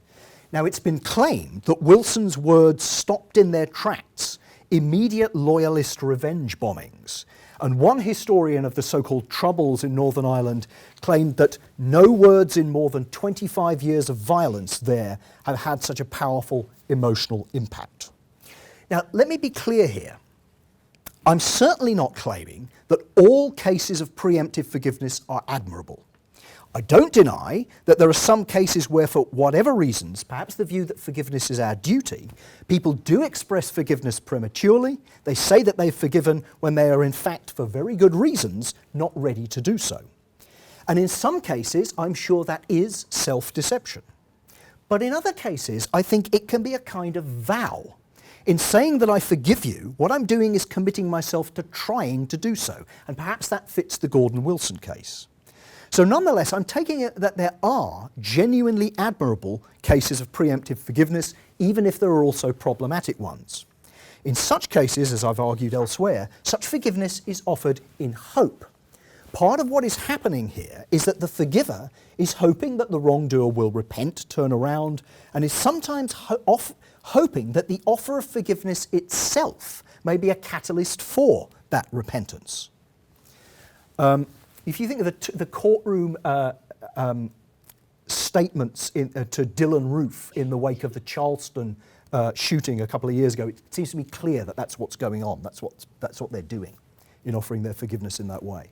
Now, it's been claimed that Wilson's words stopped in their tracks immediate loyalist revenge bombings. And one historian of the so-called Troubles in Northern Ireland claimed that no words in more than 25 years of violence there have had such a powerful emotional impact. Now, let me be clear here. I'm certainly not claiming that all cases of preemptive forgiveness are admirable. I don't deny that there are some cases where, for whatever reasons, perhaps the view that forgiveness is our duty, people do express forgiveness prematurely. They say that they've forgiven when they are in fact, for very good reasons, not ready to do so. And in some cases, I'm sure that is self-deception. But in other cases, I think it can be a kind of vow. In saying that I forgive you, what I'm doing is committing myself to trying to do so. And perhaps that fits the Gordon Wilson case. So So nonetheless, I'm taking it that there are genuinely admirable cases of preemptive forgiveness, even if there are also problematic ones. In such cases, as I've argued elsewhere, such forgiveness is offered in hope. Part of what is happening here is that the forgiver is hoping that the wrongdoer will repent, turn around, and is sometimes hoping that the offer of forgiveness itself may be a catalyst for that repentance. If you think of the courtroom statements to Dylan Roof in the wake of the Charleston shooting a couple of years ago, it seems to be clear that that's what's going on. That's what they're doing in offering their forgiveness in that way.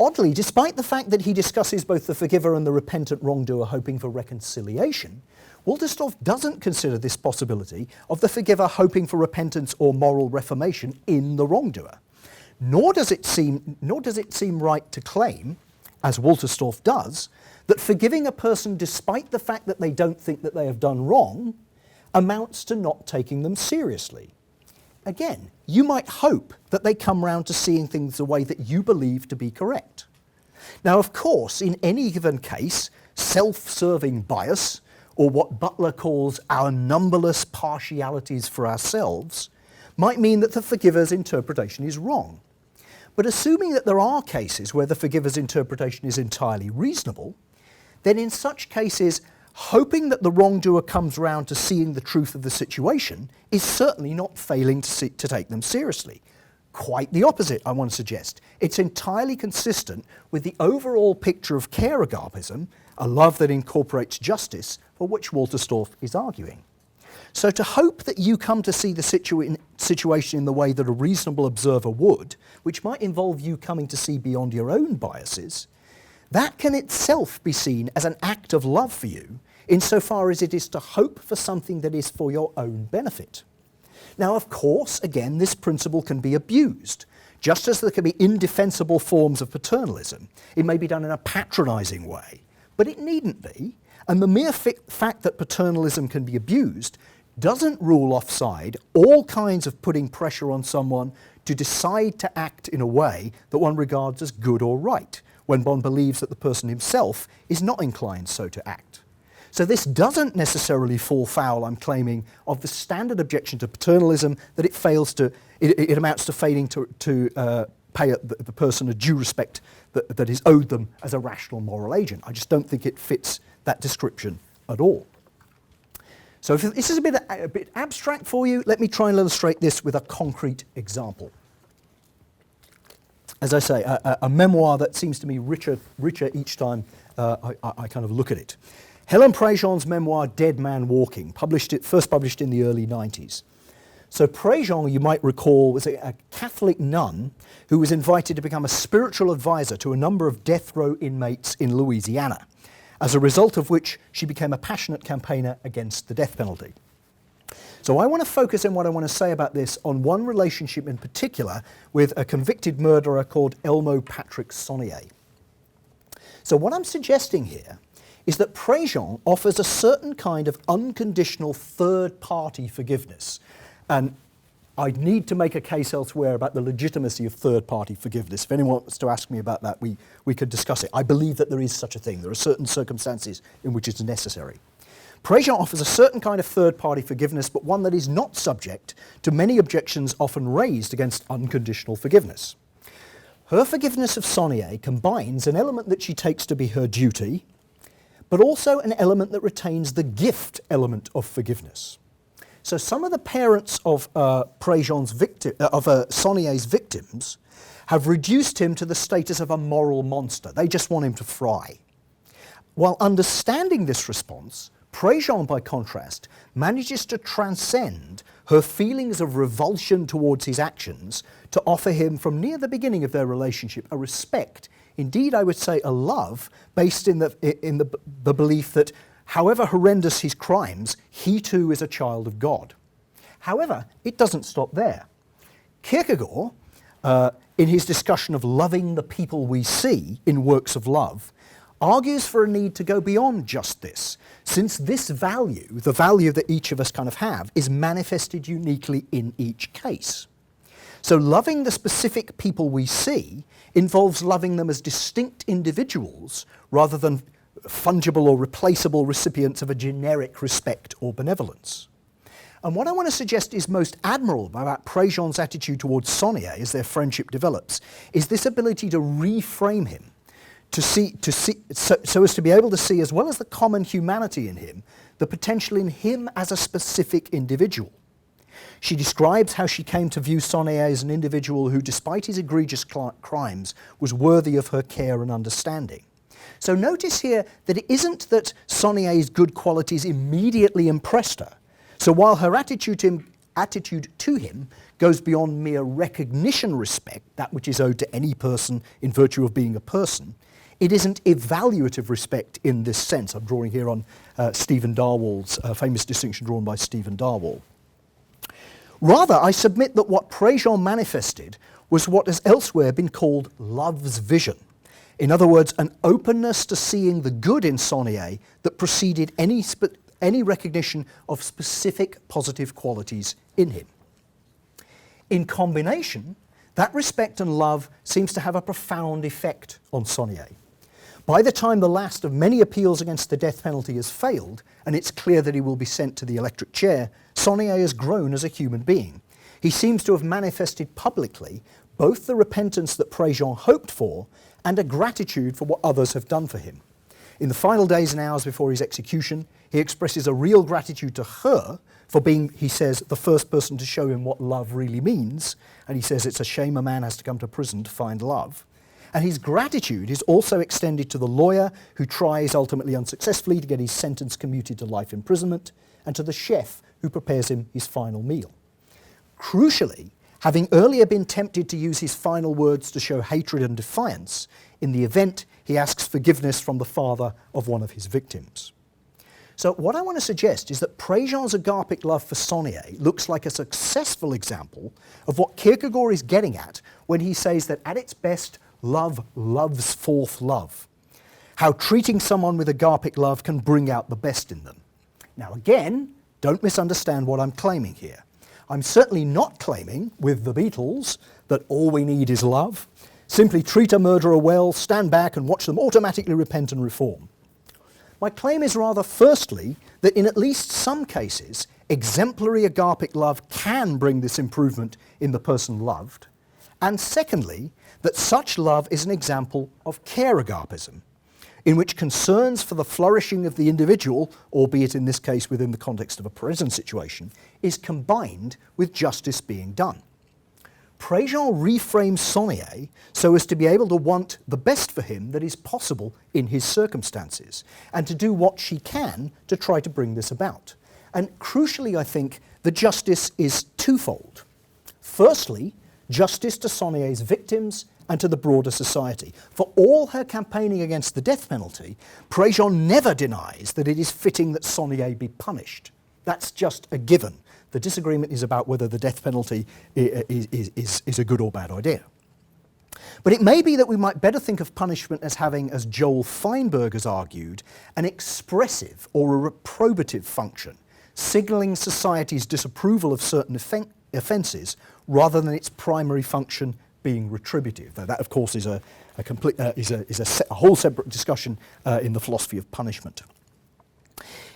Oddly, despite the fact that he discusses both the forgiver and the repentant wrongdoer hoping for reconciliation, Wolterstorff doesn't consider this possibility of the forgiver hoping for repentance or moral reformation in the wrongdoer. Nor does it seem right to claim, as Wolterstorff does, that forgiving a person despite the fact that they don't think that they have done wrong amounts to not taking them seriously. Again, you might hope that they come round to seeing things the way that you believe to be correct. Now, of course, in any given case, self-serving bias, or what Butler calls our numberless partialities for ourselves, might mean that the forgiver's interpretation is wrong. But assuming that there are cases where the forgiver's interpretation is entirely reasonable, then in such cases, hoping that the wrongdoer comes round to seeing the truth of the situation is certainly not failing to take them seriously. Quite the opposite, I want to suggest. It's entirely consistent with the overall picture of care-agapism, a love that incorporates justice, for which Wolterstorff is arguing. So to hope that you come to see the situation in the way that a reasonable observer would, which might involve you coming to see beyond your own biases, that can itself be seen as an act of love for you, insofar as it is to hope for something that is for your own benefit. Now, of course, again, this principle can be abused. Just as there can be indefensible forms of paternalism, it may be done in a patronising way, but it needn't be, and the mere fact that paternalism can be abused doesn't rule offside all kinds of putting pressure on someone to decide to act in a way that one regards as good or right, when one believes that the person himself is not inclined so to act. So this doesn't necessarily fall foul, I'm claiming, of the standard objection to paternalism that it amounts to failing to pay the person a due respect that is owed them as a rational moral agent. I just don't think it fits that description at all. So if this is a bit abstract for you, let me try and illustrate this with a concrete example. As I say, a memoir that seems to me richer each time I kind of look at it. Helen Préjean's memoir, Dead Man Walking, first published in the early 90s. So Préjean, you might recall, was a Catholic nun who was invited to become a spiritual advisor to a number of death row inmates in Louisiana, as a result of which she became a passionate campaigner against the death penalty. So I want to focus in what I want to say about this on one relationship in particular with a convicted murderer called Elmo Patrick Saunier. So what I'm suggesting here is that Préjean offers a certain kind of unconditional third-party forgiveness. And I need to make a case elsewhere about the legitimacy of third-party forgiveness. If anyone wants to ask me about that, we could discuss it. I believe that there is such a thing. There are certain circumstances in which it's necessary. Préjean offers a certain kind of third-party forgiveness, but one that is not subject to many objections often raised against unconditional forgiveness. Her forgiveness of Saunier combines an element that she takes to be her duty, but also an element that retains the gift element of forgiveness. So some of the parents of Saunier's victims have reduced him to the status of a moral monster. They just want him to fry. While understanding this response, Préjean, by contrast, manages to transcend her feelings of revulsion towards his actions to offer him, from near the beginning of their relationship, a respect, indeed I would say a love, based in the belief that however horrendous his crimes, he too is a child of God. However, it doesn't stop there. Kierkegaard, in his discussion of loving the people we see in works of love, argues for a need to go beyond just this, since this value, the value that each of us kind of have, is manifested uniquely in each case. So loving the specific people we see involves loving them as distinct individuals rather than fungible or replaceable recipients of a generic respect or benevolence. And what I want to suggest is most admirable about Préjean's attitude towards Saunier as their friendship develops is this ability to reframe him, so as to be able to see, as well as the common humanity in him, the potential in him as a specific individual. She describes how she came to view Saunier as an individual who, despite his egregious crimes, was worthy of her care and understanding. So notice here that it isn't that Saunier's good qualities immediately impressed her. So while her attitude to him goes beyond mere recognition respect, that which is owed to any person in virtue of being a person, it isn't evaluative respect in this sense. I'm drawing here on Stephen Darwall's famous distinction drawn by Stephen Darwall. Rather, I submit that what Préjean manifested was what has elsewhere been called love's vision. In other words, an openness to seeing the good in Saunier that preceded any recognition of specific positive qualities in him. In combination, that respect and love seems to have a profound effect on Saunier. By the time the last of many appeals against the death penalty has failed, and it's clear that he will be sent to the electric chair, Saunier has grown as a human being. He seems to have manifested publicly both the repentance that Préjean hoped for and a gratitude for what others have done for him. In the final days and hours before his execution, he expresses a real gratitude to her for being, he says, the first person to show him what love really means. And he says it's a shame a man has to come to prison to find love. And his gratitude is also extended to the lawyer who tries, ultimately unsuccessfully, to get his sentence commuted to life imprisonment, and to the chef who prepares him his final meal. Crucially, having earlier been tempted to use his final words to show hatred and defiance, in the event he asks forgiveness from the father of one of his victims. So what I want to suggest is that Préjean's agapic love for Saunier looks like a successful example of what Kierkegaard is getting at when he says that at its best, love loves forth love. How treating someone with agapic love can bring out the best in them. Now again, don't misunderstand what I'm claiming here. I'm certainly not claiming, with the Beatles, that all we need is love. Simply treat a murderer well, stand back and watch them automatically repent and reform. My claim is rather, firstly, that in at least some cases, exemplary agapic love can bring this improvement in the person loved, and secondly, that such love is an example of care-agapism, in which concerns for the flourishing of the individual, albeit in this case within the context of a present situation, is combined with justice being done. Préjean reframes Saunier so as to be able to want the best for him that is possible in his circumstances, and to do what she can to try to bring this about. And crucially, I think, the justice is twofold. Firstly, justice to Saunier's victims and to the broader society. For all her campaigning against the death penalty, Préjean never denies that it is fitting that Saunier be punished. That's just a given. The disagreement is about whether the death penalty is a good or bad idea. But it may be that we might better think of punishment as having, as Joel Feinberg has argued, an expressive or a reprobative function, signalling society's disapproval of certain offences rather than its primary function being retributive. Though that, of course, is a whole separate discussion in the philosophy of punishment.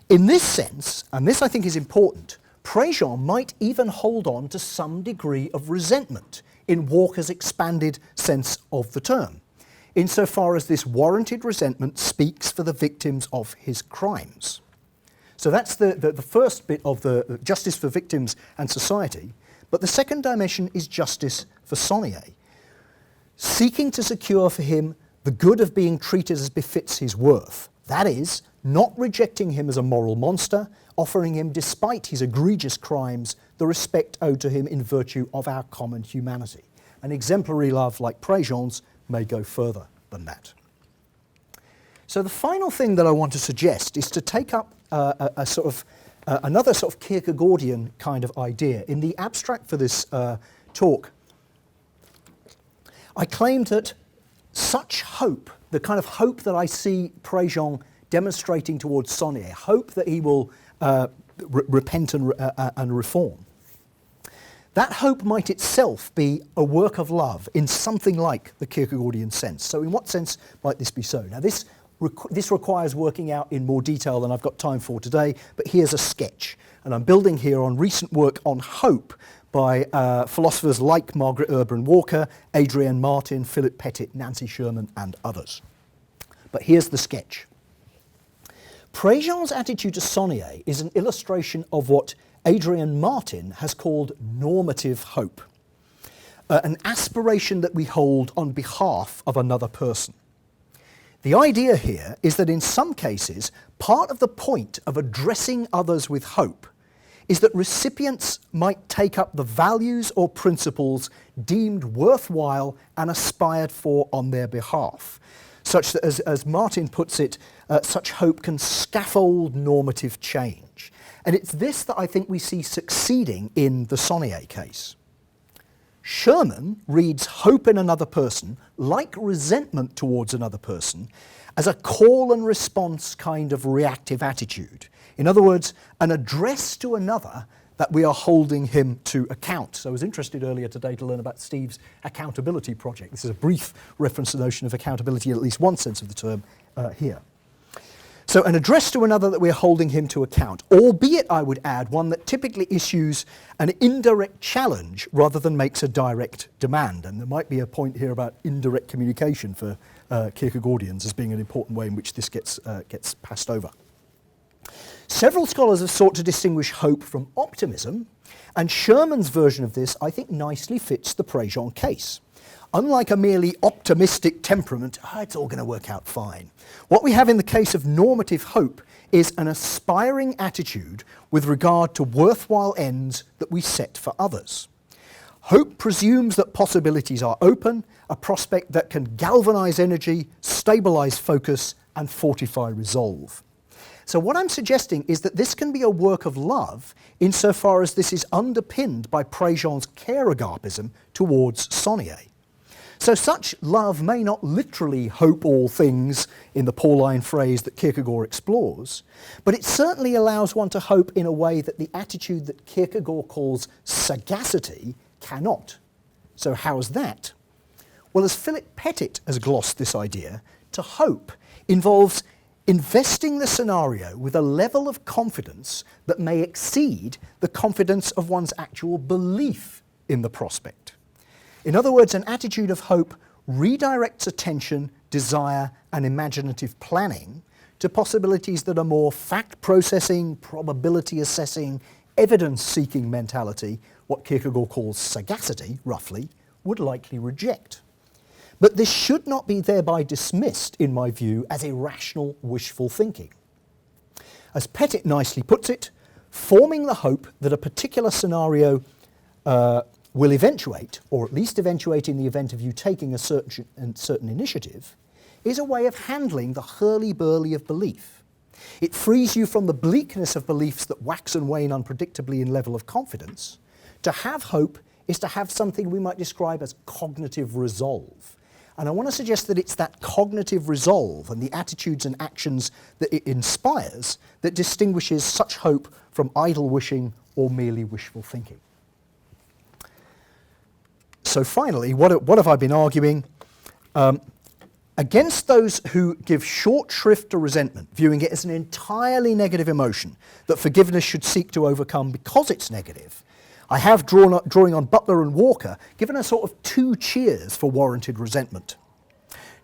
In this sense, and this I think is important, Préjean might even hold on to some degree of resentment in Walker's expanded sense of the term, insofar as this warranted resentment speaks for the victims of his crimes. So that's the first bit of the justice for victims and society, but the second dimension is justice for Saunier, seeking to secure for him the good of being treated as befits his worth, that is, not rejecting him as a moral monster, offering him, despite his egregious crimes, the respect owed to him in virtue of our common humanity. An exemplary love like Préjean's may go further than that. So the final thing that I want to suggest is to take up another sort of Kierkegaardian kind of idea. In the abstract for this talk, I claimed that such hope, the kind of hope that I see Préjean demonstrating towards Saunier, hope that he will repent and reform, that hope might itself be a work of love in something like the Kierkegaardian sense. So in what sense might this be so? Now this requires working out in more detail than I've got time for today, but here's a sketch. And I'm building here on recent work on hope by philosophers like Margaret Urban Walker, Adrienne Martin, Philip Pettit, Nancy Sherman, and others. But here's the sketch. Préjean's attitude to Sonnier is an illustration of what Adrienne Martin has called normative hope, an aspiration that we hold on behalf of another person. The idea here is that in some cases, part of the point of addressing others with hope is that recipients might take up the values or principles deemed worthwhile and aspired for on their behalf, such that, as Martin puts it, such hope can scaffold normative change. And it's this that I think we see succeeding in the Sonnier case. Sherman reads hope in another person, like resentment towards another person, as a call and response kind of reactive attitude. In other words, an address to another that we are holding him to account. So I was interested earlier today to learn about Steve's accountability project. This is a brief reference to the notion of accountability in at least one sense of the term here. So an address to another that we're holding him to account, albeit, I would add, one that typically issues an indirect challenge rather than makes a direct demand. And there might be a point here about indirect communication for Kierkegaardians as being an important way in which this gets passed over. Several scholars have sought to distinguish hope from optimism, and Sherman's version of this, I think, nicely fits the Préjean case. Unlike a merely optimistic temperament, it's all going to work out fine. What we have in the case of normative hope is an aspiring attitude with regard to worthwhile ends that we set for others. Hope presumes that possibilities are open, a prospect that can galvanize energy, stabilize focus, and fortify resolve. So what I'm suggesting is that this can be a work of love insofar as this is underpinned by Préjean's care-agapism towards Sonnier. So such love may not literally hope all things in the Pauline phrase that Kierkegaard explores, but it certainly allows one to hope in a way that the attitude that Kierkegaard calls sagacity cannot. So how's that? Well, as Philip Pettit has glossed this idea, to hope involves investing the scenario with a level of confidence that may exceed the confidence of one's actual belief in the prospect. In other words, an attitude of hope redirects attention, desire, and imaginative planning to possibilities that are more fact-processing, probability-assessing, evidence-seeking mentality, what Kierkegaard calls sagacity, roughly, would likely reject. But this should not be thereby dismissed, in my view, as irrational, wishful thinking. As Pettit nicely puts it, forming the hope that a particular scenario will eventuate, or at least eventuate in the event of you taking a certain initiative, is a way of handling the hurly-burly of belief. It frees you from the bleakness of beliefs that wax and wane unpredictably in level of confidence. To have hope is to have something we might describe as cognitive resolve. And I want to suggest that it's that cognitive resolve and the attitudes and actions that it inspires that distinguishes such hope from idle wishing or merely wishful thinking. So finally, what have I been arguing? Against those who give short shrift to resentment, viewing it as an entirely negative emotion that forgiveness should seek to overcome because it's negative, I have, drawing on Butler and Walker, given a sort of 2 cheers for warranted resentment.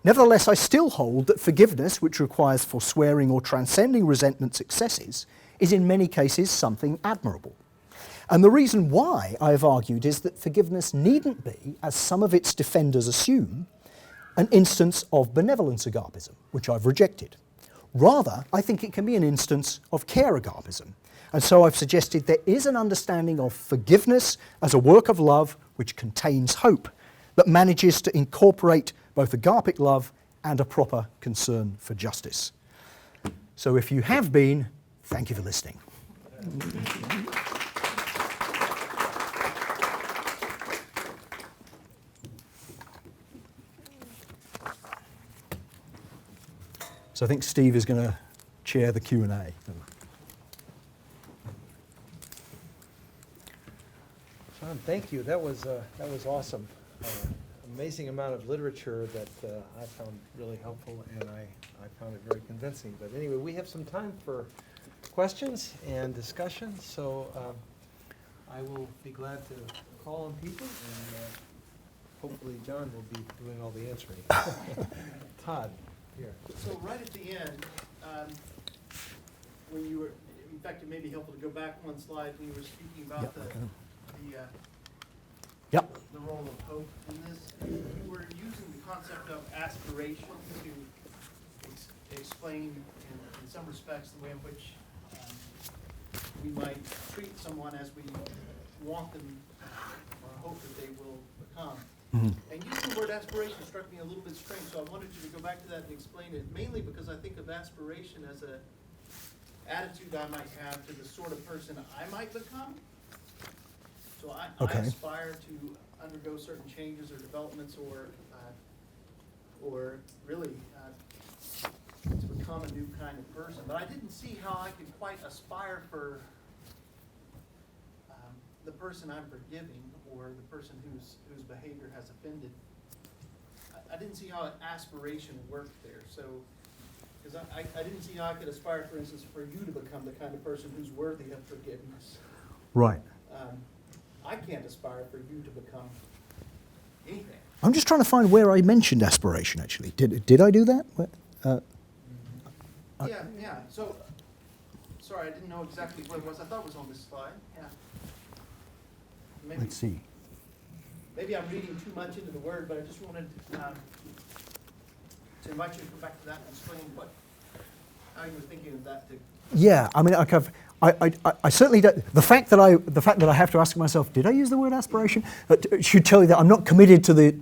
Nevertheless, I still hold that forgiveness, which requires forswearing or transcending resentment's excesses, is in many cases something admirable. And the reason why I have argued is that forgiveness needn't be, as some of its defenders assume, an instance of benevolence-agapism, which I've rejected. Rather, I think it can be an instance of care-agapism. And so I've suggested there is an understanding of forgiveness as a work of love which contains hope, that manages to incorporate both agapic love and a proper concern for justice. So if you have been, thank you for listening. So I think Steve is going to chair the Q&A.
So John, thank you. That was awesome. Amazing amount of literature that I found really helpful, and I found it very convincing. But anyway, we have some time for questions and discussion, so I will be glad to call on people, and hopefully John will be doing all the answering. Todd, here.
So right at the end, when you were, in fact, it may be helpful to go back one slide when you were speaking about the role of hope in this. You were using the concept of aspiration to explain, in some respects, the way in which we might treat someone as we want them or hope that they will become. And using the word aspiration struck me a little bit strange, so I wanted you to go back to that and explain it, mainly because I think of aspiration as an attitude I might have to the sort of person I might become. So I aspire to undergo certain changes or developments or really to become a new kind of person. But I didn't see how I could quite aspire for the person I'm forgiving or the person whose behavior has offended. I didn't see how aspiration worked there. So, because I didn't see how I could aspire, for instance, for you to become the kind of person who's worthy of forgiveness.
Right.
I can't aspire for you to become anything.
I'm just trying to find where I mentioned aspiration, actually. Did I do that?
Yeah. So, sorry, I didn't know exactly what it was. I thought it was on this slide. Yeah. Maybe,
Let's see.
maybe I'm reading too much into the word, but I just wanted to invite you to go back to that and explain how you were thinking of that.
Yeah, I mean, I certainly don't. The fact that I have to ask myself, did I use the word aspiration? Should tell you that I'm not committed to the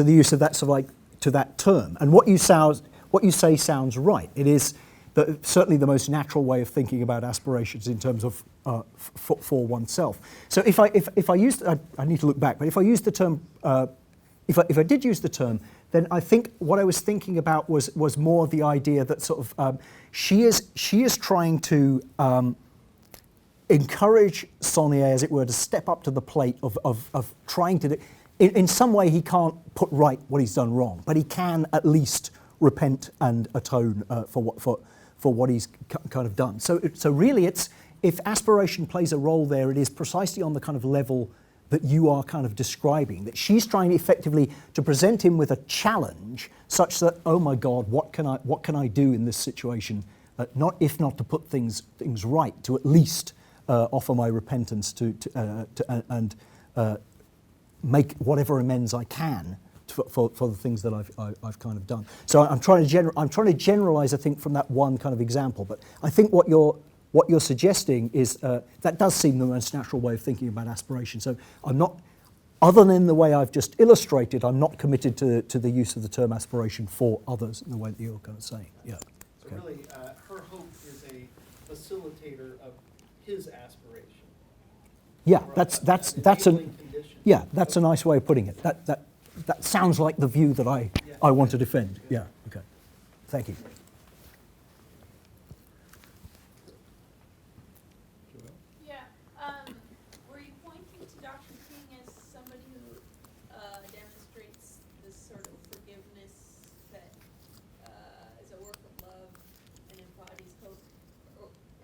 use of that sort of like to that term. And what you say sounds right. It is certainly the most natural way of thinking about aspirations in terms of for oneself. So if I used, I need to look back, but if I used the term, if I did use the term, then I think what I was thinking about was more the idea that sort of she is trying to encourage Saunier, as it were, to step up to the plate of trying to do. In some way, he can't put right what he's done wrong, but he can at least repent and atone for what he's kind of done. So really, if aspiration plays a role there, it is precisely on the kind of level that you are kind of describing, that she's trying effectively to present him with a challenge such that, oh my God, what can I do in this situation? Not to put things right, to at least offer my repentance and make whatever amends I can for the things that I've kind of done. So I'm trying to generalize, I think, from that one kind of example. But I think what you're suggesting is that does seem the most natural way of thinking about aspiration. So I'm not, other than the way I've just illustrated, I'm not committed to the use of the term aspiration for others in the way that you're kind of saying. Yeah.
So really, her hope is a facilitator of his aspiration.
Yeah,
Right.
that's a nice way of putting it. That sounds like the view that I want to defend. Yeah. Okay. Thank you.
Were you pointing to Dr. King as somebody who demonstrates this sort of forgiveness that is a work of love and embodies hope?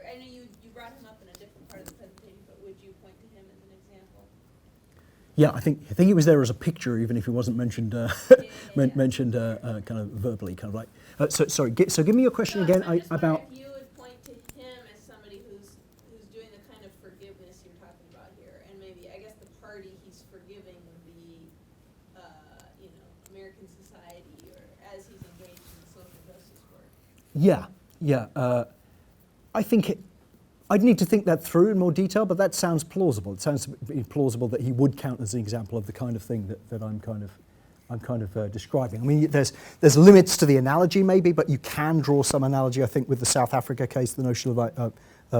I know you brought him up in a different part of the presentation, but would you point to him as an example?
Yeah, I think he was there as a picture, even if he wasn't mentioned mentioned kind of verbally, kind of like. So give me your question again
I just
about.
if you would point to him as somebody who's doing the kind of forgiveness you're talking about here, and maybe I guess the party he's forgiving would be, American society, or as he's engaged in social justice work.
Yeah. I think I'd need to think that through in more detail, but that sounds plausible. It sounds plausible that he would count as an example of the kind of thing that I'm kind of describing. I mean, there's limits to the analogy maybe, but you can draw some analogy, I think, with the South Africa case, the notion of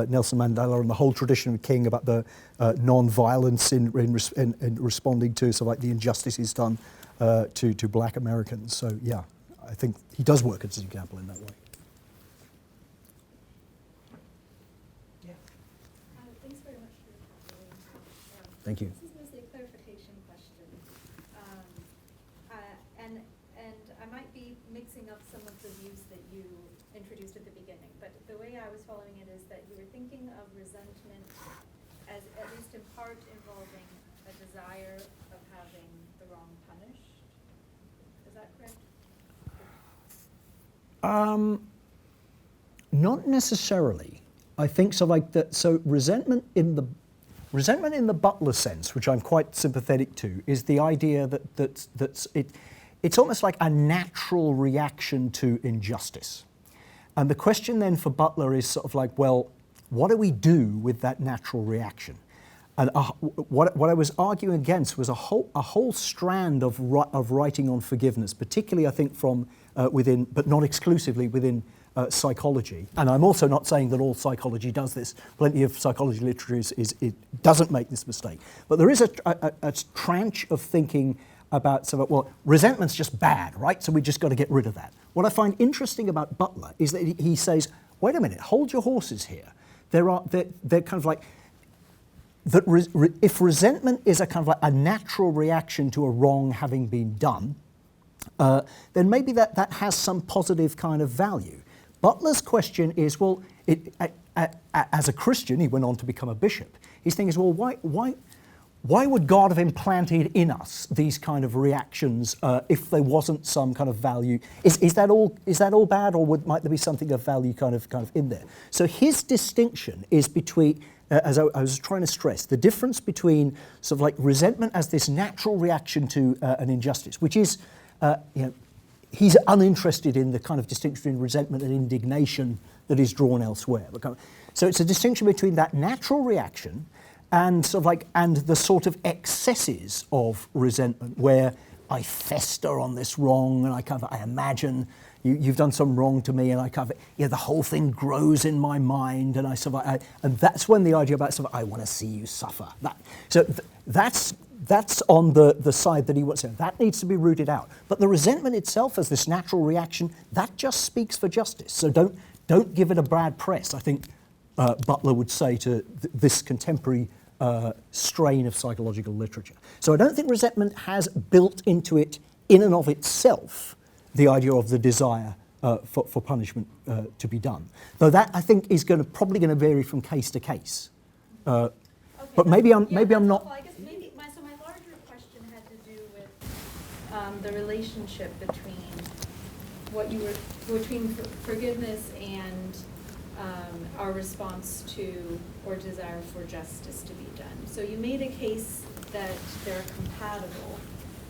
Nelson Mandela and the whole tradition of King about the non-violence in responding to sort of like the injustices done to black Americans. So yeah, I think he does work as an example in that way.
Thanks very much for your talk.
Thank you.
This is mostly a up some of the views that you introduced at the beginning, but the way I was following it is that you were thinking of resentment as at least in part involving a desire of having the wrong punished. Is that correct?
Not necessarily. I think so. Like that. So resentment in the Butler sense, which I'm quite sympathetic to, is the idea that it's almost like a natural reaction to injustice. And the question then for Butler is sort of like, well, what do we do with that natural reaction? And what I was arguing against was a whole strand of writing on forgiveness, particularly I think from within, but not exclusively within psychology. And I'm also not saying that all psychology does this. Plenty of psychology literature it doesn't make this mistake. But there is a tranche of thinking about, well, resentment's just bad, right? So we just got to get rid of that. What I find interesting about Butler is that he says, wait a minute, hold your horses here. They're kind of like, that if resentment is a kind of like a natural reaction to a wrong having been done, then maybe that has some positive kind of value. Butler's question is, well, as a Christian, he went on to become a bishop. His thing is, well, why would God have implanted in us these kind of reactions if there wasn't some kind of value? Is that all bad, or might there be something of value kind of in there? So his distinction is between, as I was trying to stress, the difference between sort of like resentment as this natural reaction to an injustice, which is, he's uninterested in the kind of distinction between resentment and indignation that is drawn elsewhere. So it's a distinction between that natural reaction and the sort of excesses of resentment, where I fester on this wrong and I imagine you've done some wrong to me, and the whole thing grows in my mind, and and that's when the idea about I want to see you suffer. That's on the side that he wants to. That needs to be rooted out. But the resentment itself as this natural reaction, that just speaks for justice. So don't give it a bad press, I think Butler would say to this contemporary strain of psychological literature. So I don't think resentment has built into it, in and of itself, the idea of the desire for punishment to be done. Though that, I think, is probably going to vary from case to case.
Okay,
but maybe I'm not.
I guess maybe my larger question had to do with the relationship between between forgiveness and our response to or desire for justice to be done. So you made a case that they're compatible,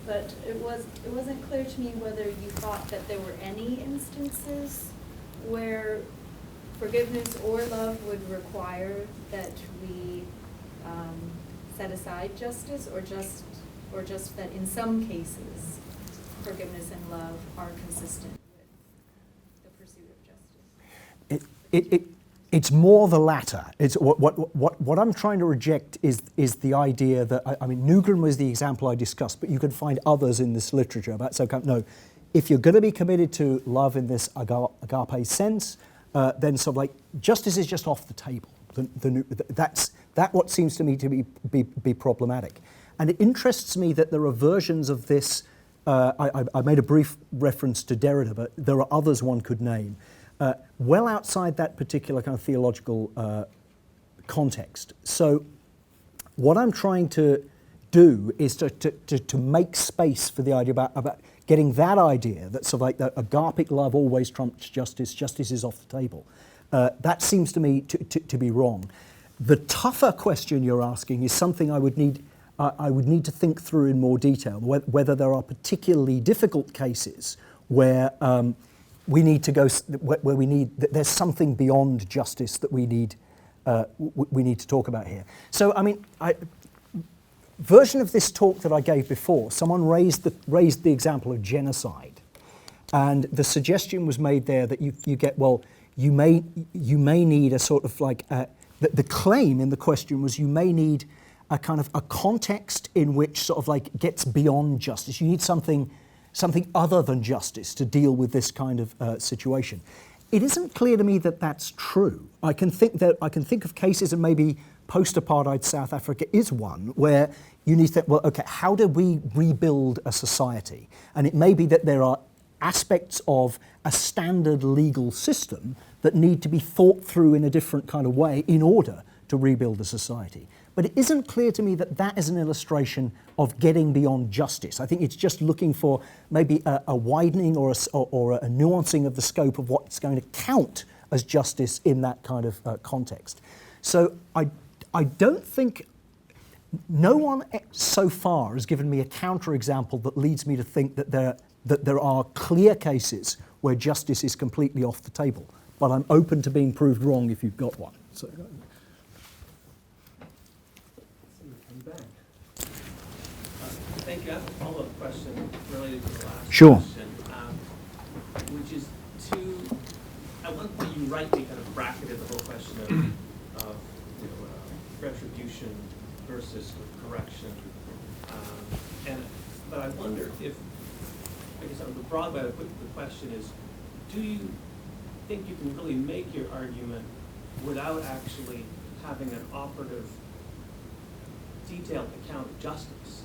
but it wasn't clear to me whether you thought that there were any instances where forgiveness or love would require that we set aside justice, or just that in some cases forgiveness and love are consistent with the pursuit of justice.
It's more the latter. It's what I'm trying to reject is the idea that, Newgren was the example I discussed, but you can find others in this literature about, no, if you're going to be committed to love in this agape sense, then justice is just off the table. That's what seems to me to be problematic. And it interests me that there are versions of this. I made a brief reference to Derrida, but there are others one could name. Well outside that particular kind of theological context. So what I'm trying to do is to make space for the idea about getting that idea that that agapic love always trumps justice is off the table. That seems to me to be wrong. The tougher question you're asking is something I would need to think through in more detail, whether there are particularly difficult cases where we need to go, where there's something beyond justice that we need to talk about here. So, version of this talk that I gave before, someone raised the example of genocide, and the suggestion was made there that you get, well, you may need a sort of the claim in the question was you may need a kind of a context in which gets beyond justice. You need something other than justice to deal with this kind of situation. It isn't clear to me that that's true. I can think of cases, and maybe post-apartheid South Africa is one, where you need to think, well, okay, how do we rebuild a society? And it may be that there are aspects of a standard legal system that need to be thought through in a different kind of way in order to rebuild a society. But it isn't clear to me that that is an illustration of getting beyond justice. I think it's just looking for maybe a widening or a nuancing of the scope of what's going to count as justice in that kind of context. So I don't think, no one so far has given me a counterexample that leads me to think that there are clear cases where justice is completely off the table. But I'm open to being proved wrong if you've got one. So.
Thank you. I have a follow-up question related to the last
Sure.
question, which is at one point you rightly kind of bracketed the whole question of retribution versus correction. But I wonder if, I guess the broad way to put the question is, do you think you can really make your argument without actually having an operative, detailed account of justice?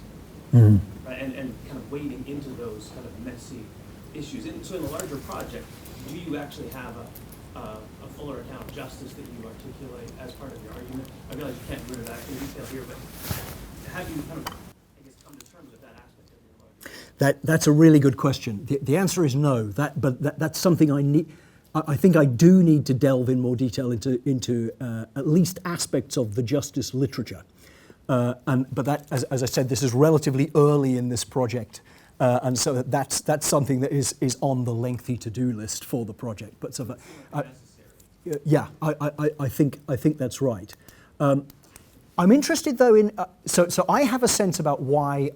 Mm-hmm.
Right, and kind of wading into those kind of messy issues. And so in the larger project, do you actually have a fuller account of justice that you articulate as part of your argument? I realize you can't go into that in detail here, but have you kind of, I guess, come to terms with that aspect of your argument?
That's a really good question. The answer is no. That's something I need. I think I do need to delve in more detail into at least aspects of the justice literature. But that, as I said, this is relatively early in this project, and so that's something that is on the lengthy to-do list for the project. But so, yeah, I think that's right. I'm interested though in so I have a sense about why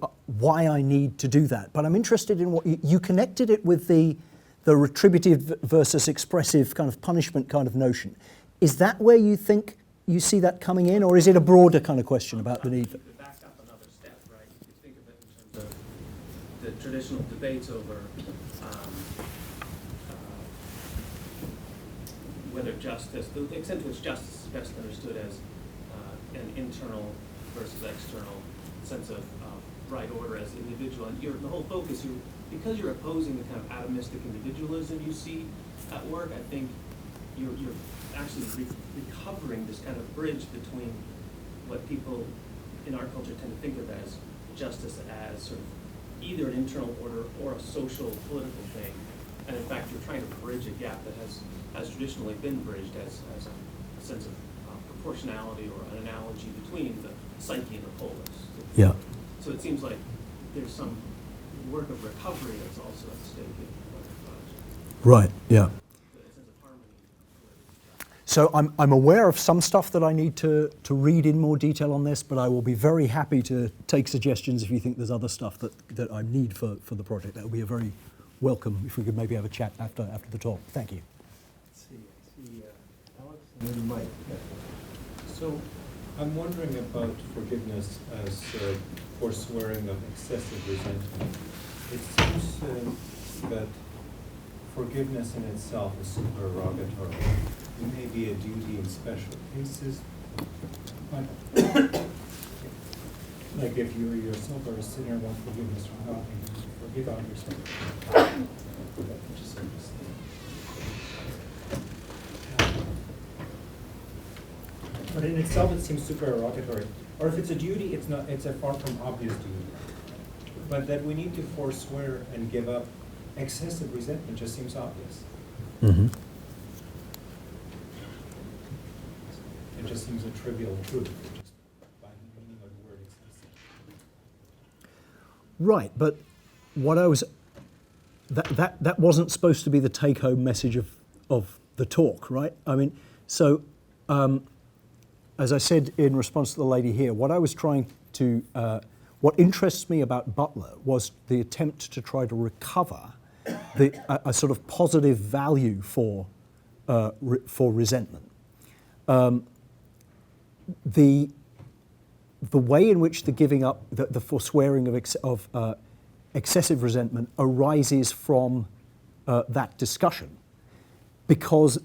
I need to do that, but I'm interested in what you connected it with the retributive versus expressive kind of punishment kind of notion. Is that where you think you see that coming in, or is it a broader kind of question about the need?
You could back up another step, right? You could think of it in terms of the traditional debates over whether justice, the extent to which justice is best understood as an internal versus external sense of right order as individual. And the whole focus, because you're opposing the kind of atomistic individualism you see at work, I think you're actually recovering this kind of bridge between what people in our culture tend to think of as justice as sort of either an internal order or a social political thing. And in fact, you're trying to bridge a gap that has traditionally been bridged as a sense of proportionality or an analogy between the psyche and the polis.
Yeah.
So it seems like there's some work of recovery that's also at stake in the project.
Right. Yeah.
The sense of harmony.
So I'm aware of some stuff that I need to read in more detail on this, but I will be very happy to take suggestions if you think there's other stuff that I need for the project. That would be a very welcome if we could maybe have a chat after the talk. Thank you.
Let's see, Alex, and then Mike.
So I'm wondering about forgiveness as forswearing of excessive resentment. It seems that forgiveness in itself is supererogatory. It may be a duty in special cases, but like if you yourself are a sinner and want forgiveness from God, you forgive out yourself. Just understand. But in itself, it seems supererogatory. Or if it's a duty, it's a far from obvious duty. But that we need to forswear and give up excessive resentment just seems obvious.
Mm-hmm.
It just seems a trivial truth, just by the meaning of the word excessive.
Right, but what I was that wasn't supposed to be the take-home message of the talk, right? I mean, so as I said in response to the lady here, what I was trying to what interests me about Butler was the attempt to try to recover a sort of positive value for resentment. The way in which the giving up, the forswearing of excessive resentment arises from that discussion, because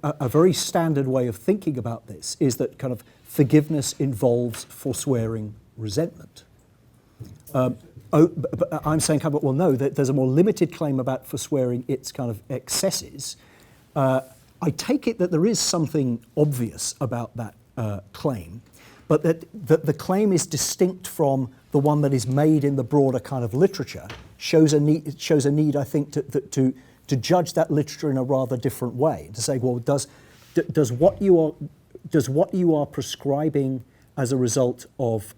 a very standard way of thinking about this is that kind of forgiveness involves forswearing resentment. but I'm saying, well, no, there's a more limited claim about forswearing its kind of excesses. I take it that there is something obvious about that claim, but that the claim is distinct from the one that is made in the broader kind of literature, shows a need, I think, to judge that literature in a rather different way. To say, well, does what you are prescribing as a result of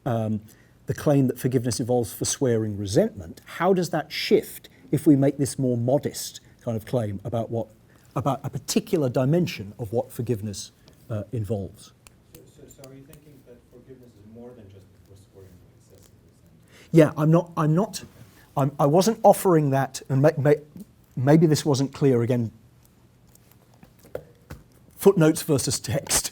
the claim that forgiveness involves forswearing resentment, how does that shift if we make this more modest kind of claim about a particular dimension of what forgiveness involves?
So are you thinking that forgiveness is more than just forswearing excessive resentment?
Yeah, I wasn't offering that, and maybe this wasn't clear again. Footnotes versus text.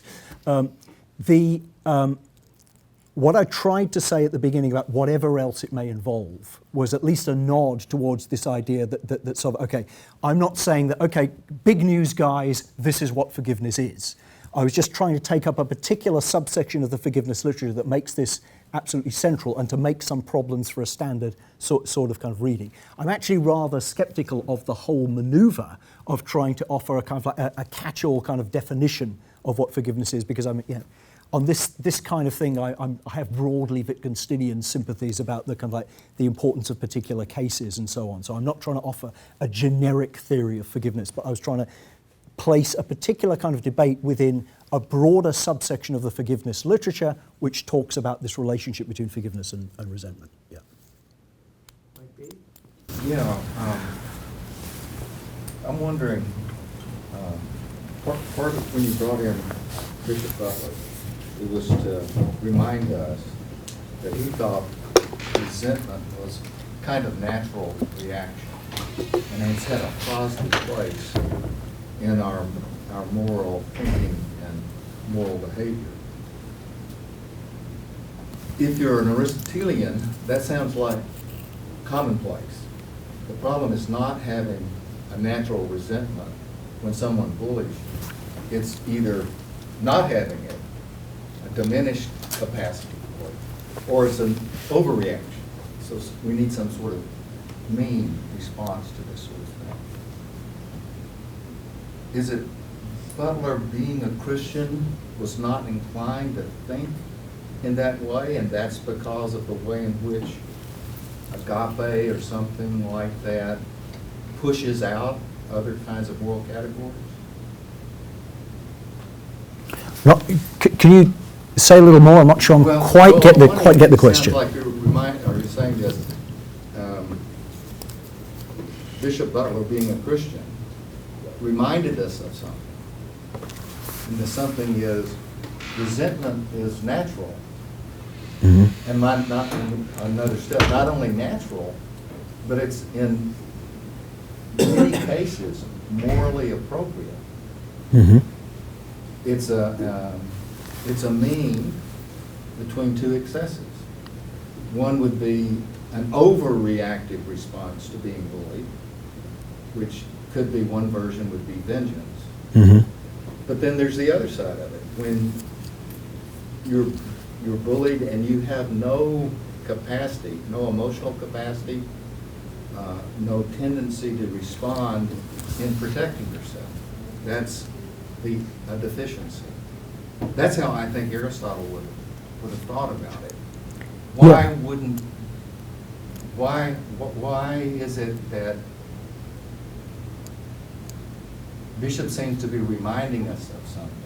What I tried to say at the beginning about whatever else it may involve was at least a nod towards this idea that sort of, okay, I'm not saying that, okay, big news, guys, this is what forgiveness is. I was just trying to take up a particular subsection of the forgiveness literature that makes this absolutely central and to make some problems for a standard sort of kind of reading. I'm actually rather skeptical of the whole maneuver of trying to offer a kind of like a catch-all kind of definition of what forgiveness is, because on this kind of thing, I have broadly Wittgensteinian sympathies about the kind of like the importance of particular cases and so on. So I'm not trying to offer a generic theory of forgiveness, but I was trying to place a particular kind of debate within a broader subsection of the forgiveness literature, which talks about this relationship between forgiveness and resentment. Yeah.
Yeah, I'm wondering, part of when you brought in Bishop Butler, it was to remind us that he thought resentment was kind of natural reaction, and it's had a positive place in our moral thinking and moral behavior. If you're an Aristotelian, that sounds like commonplace. The problem is not having a natural resentment when someone bullies you. It's either not having it, a diminished capacity for it, or it's an overreaction. So we need some sort of mean response to this sort of thing. Is it Butler, being a Christian, was not inclined to think in that way, and that's because of the way in which agape or something like that pushes out other kinds of moral categories?
Can you say a little more? I'm not sure I quite get the question.
It sounds like you're saying that Bishop Butler, being a Christian, reminded us of something. And the something is resentment is natural.
Mm-hmm.
And not another step, not only natural, but it's in many cases morally appropriate.
Mm-hmm.
It's a mean between two excesses. One would be an overreactive response to being bullied, which could be, one version would be vengeance.
Mm-hmm.
But then there's the other side of it. When you're bullied and you have no capacity, no emotional capacity, no tendency to respond in protecting yourself. That's a deficiency. That's how I think Aristotle would have thought about it. Why is it that Bishop seems to be reminding us of something?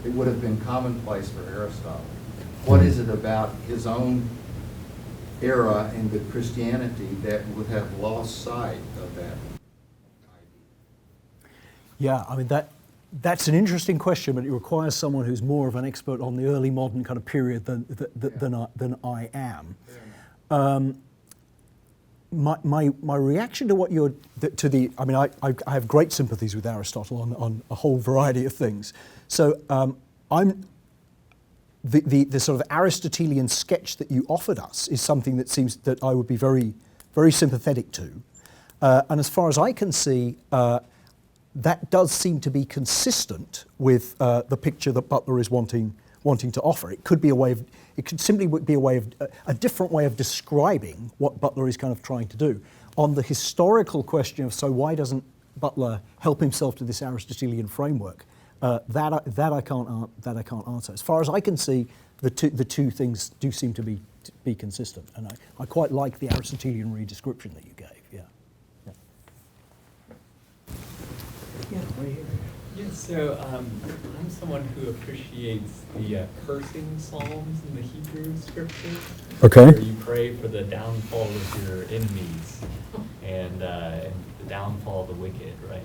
It would have been commonplace for Aristotle. What is it about his own era and the Christianity that would have lost sight of that idea?
Yeah, I mean, that's an interesting question, but it requires someone who's more of an expert on the early modern kind of period than I am. My reaction to what you're I mean, I have great sympathies with Aristotle on a whole variety of things. So I'm the sort of Aristotelian sketch that you offered us is something that seems that I would be very, very sympathetic to, and as far as I can see, that does seem to be consistent with the picture that Butler is wanting wanting to offer. It could be a way of, it could simply be a way of, a different way of describing what Butler is kind of trying to do. On the historical question of, so why doesn't Butler help himself to this Aristotelian framework? That I can't answer. As far as I can see, the two things do seem to be consistent, and I quite like the Aristotelian redescription that you gave.
Yeah, right here. Yeah, so I'm someone who appreciates the cursing psalms in the Hebrew scriptures.
Okay.
Where you pray for the downfall of your enemies and the downfall of the wicked, right?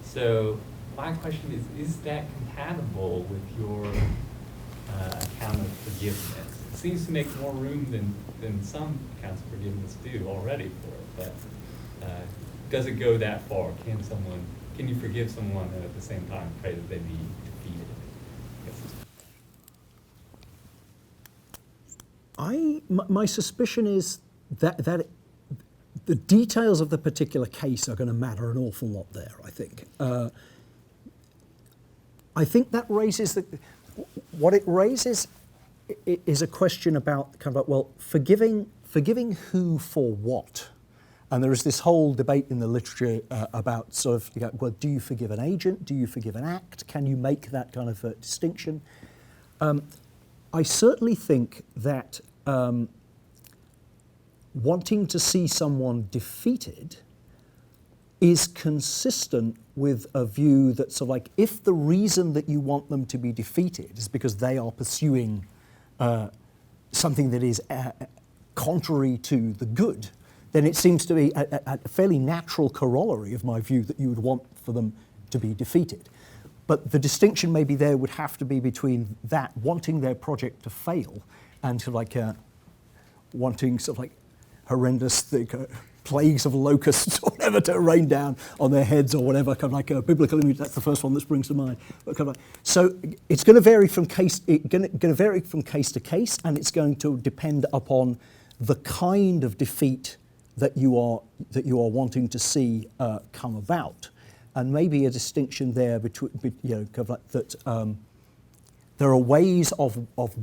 So my question is that compatible with your account of forgiveness? It seems to make more room than some accounts of forgiveness do already for it, but does it go that far? Can you forgive someone and at the same time pray that they be defeated?
My suspicion is that the details of the particular case are going to matter an awful lot there, I think. I think that raises what it raises is a question about kind of like, well, forgiving who for what? And there is this whole debate in the literature about sort of, well, do you forgive an agent? Do you forgive an act? Can you make that kind of distinction? I certainly think that wanting to see someone defeated is consistent with a view that sort of like, if the reason that you want them to be defeated is because they are pursuing something that is contrary to the good, then it seems to be a fairly natural corollary of my view that you would want for them to be defeated. But the distinction maybe there would have to be between that, wanting their project to fail, and sort of like wanting sort of like horrendous plagues of locusts or whatever to rain down on their heads or whatever, kind of like a biblical image. That's the first one that springs to mind. But kind of like, so it's going to vary from case. Going to vary from case to case, and it's going to depend upon the kind of defeat that you are wanting to see come about, and maybe a distinction there between kind of like that. There are ways of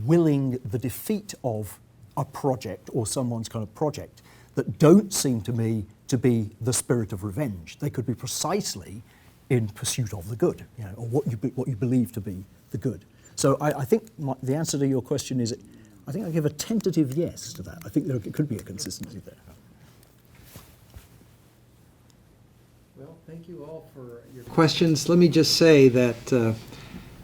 willing the defeat of a project or someone's kind of project that don't seem to me to be the spirit of revenge. They could be precisely in pursuit of the good, or what you believe to be the good. So I think the answer to your question is, I think I give a tentative yes to that. I think there could be a consistency there.
Well, thank you all for your questions. Let me just say that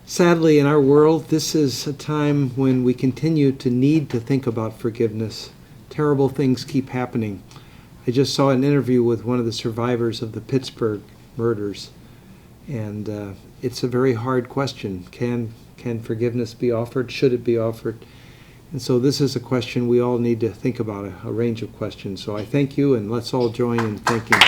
sadly in our world, this is a time when we continue to need to think about forgiveness. Terrible things keep happening. I just saw an interview with one of the survivors of the Pittsburgh murders, and it's a very hard question. Can forgiveness be offered? Should it be offered? And so this is a question we all need to think about, a range of questions. So I thank you, and let's all join in thanking.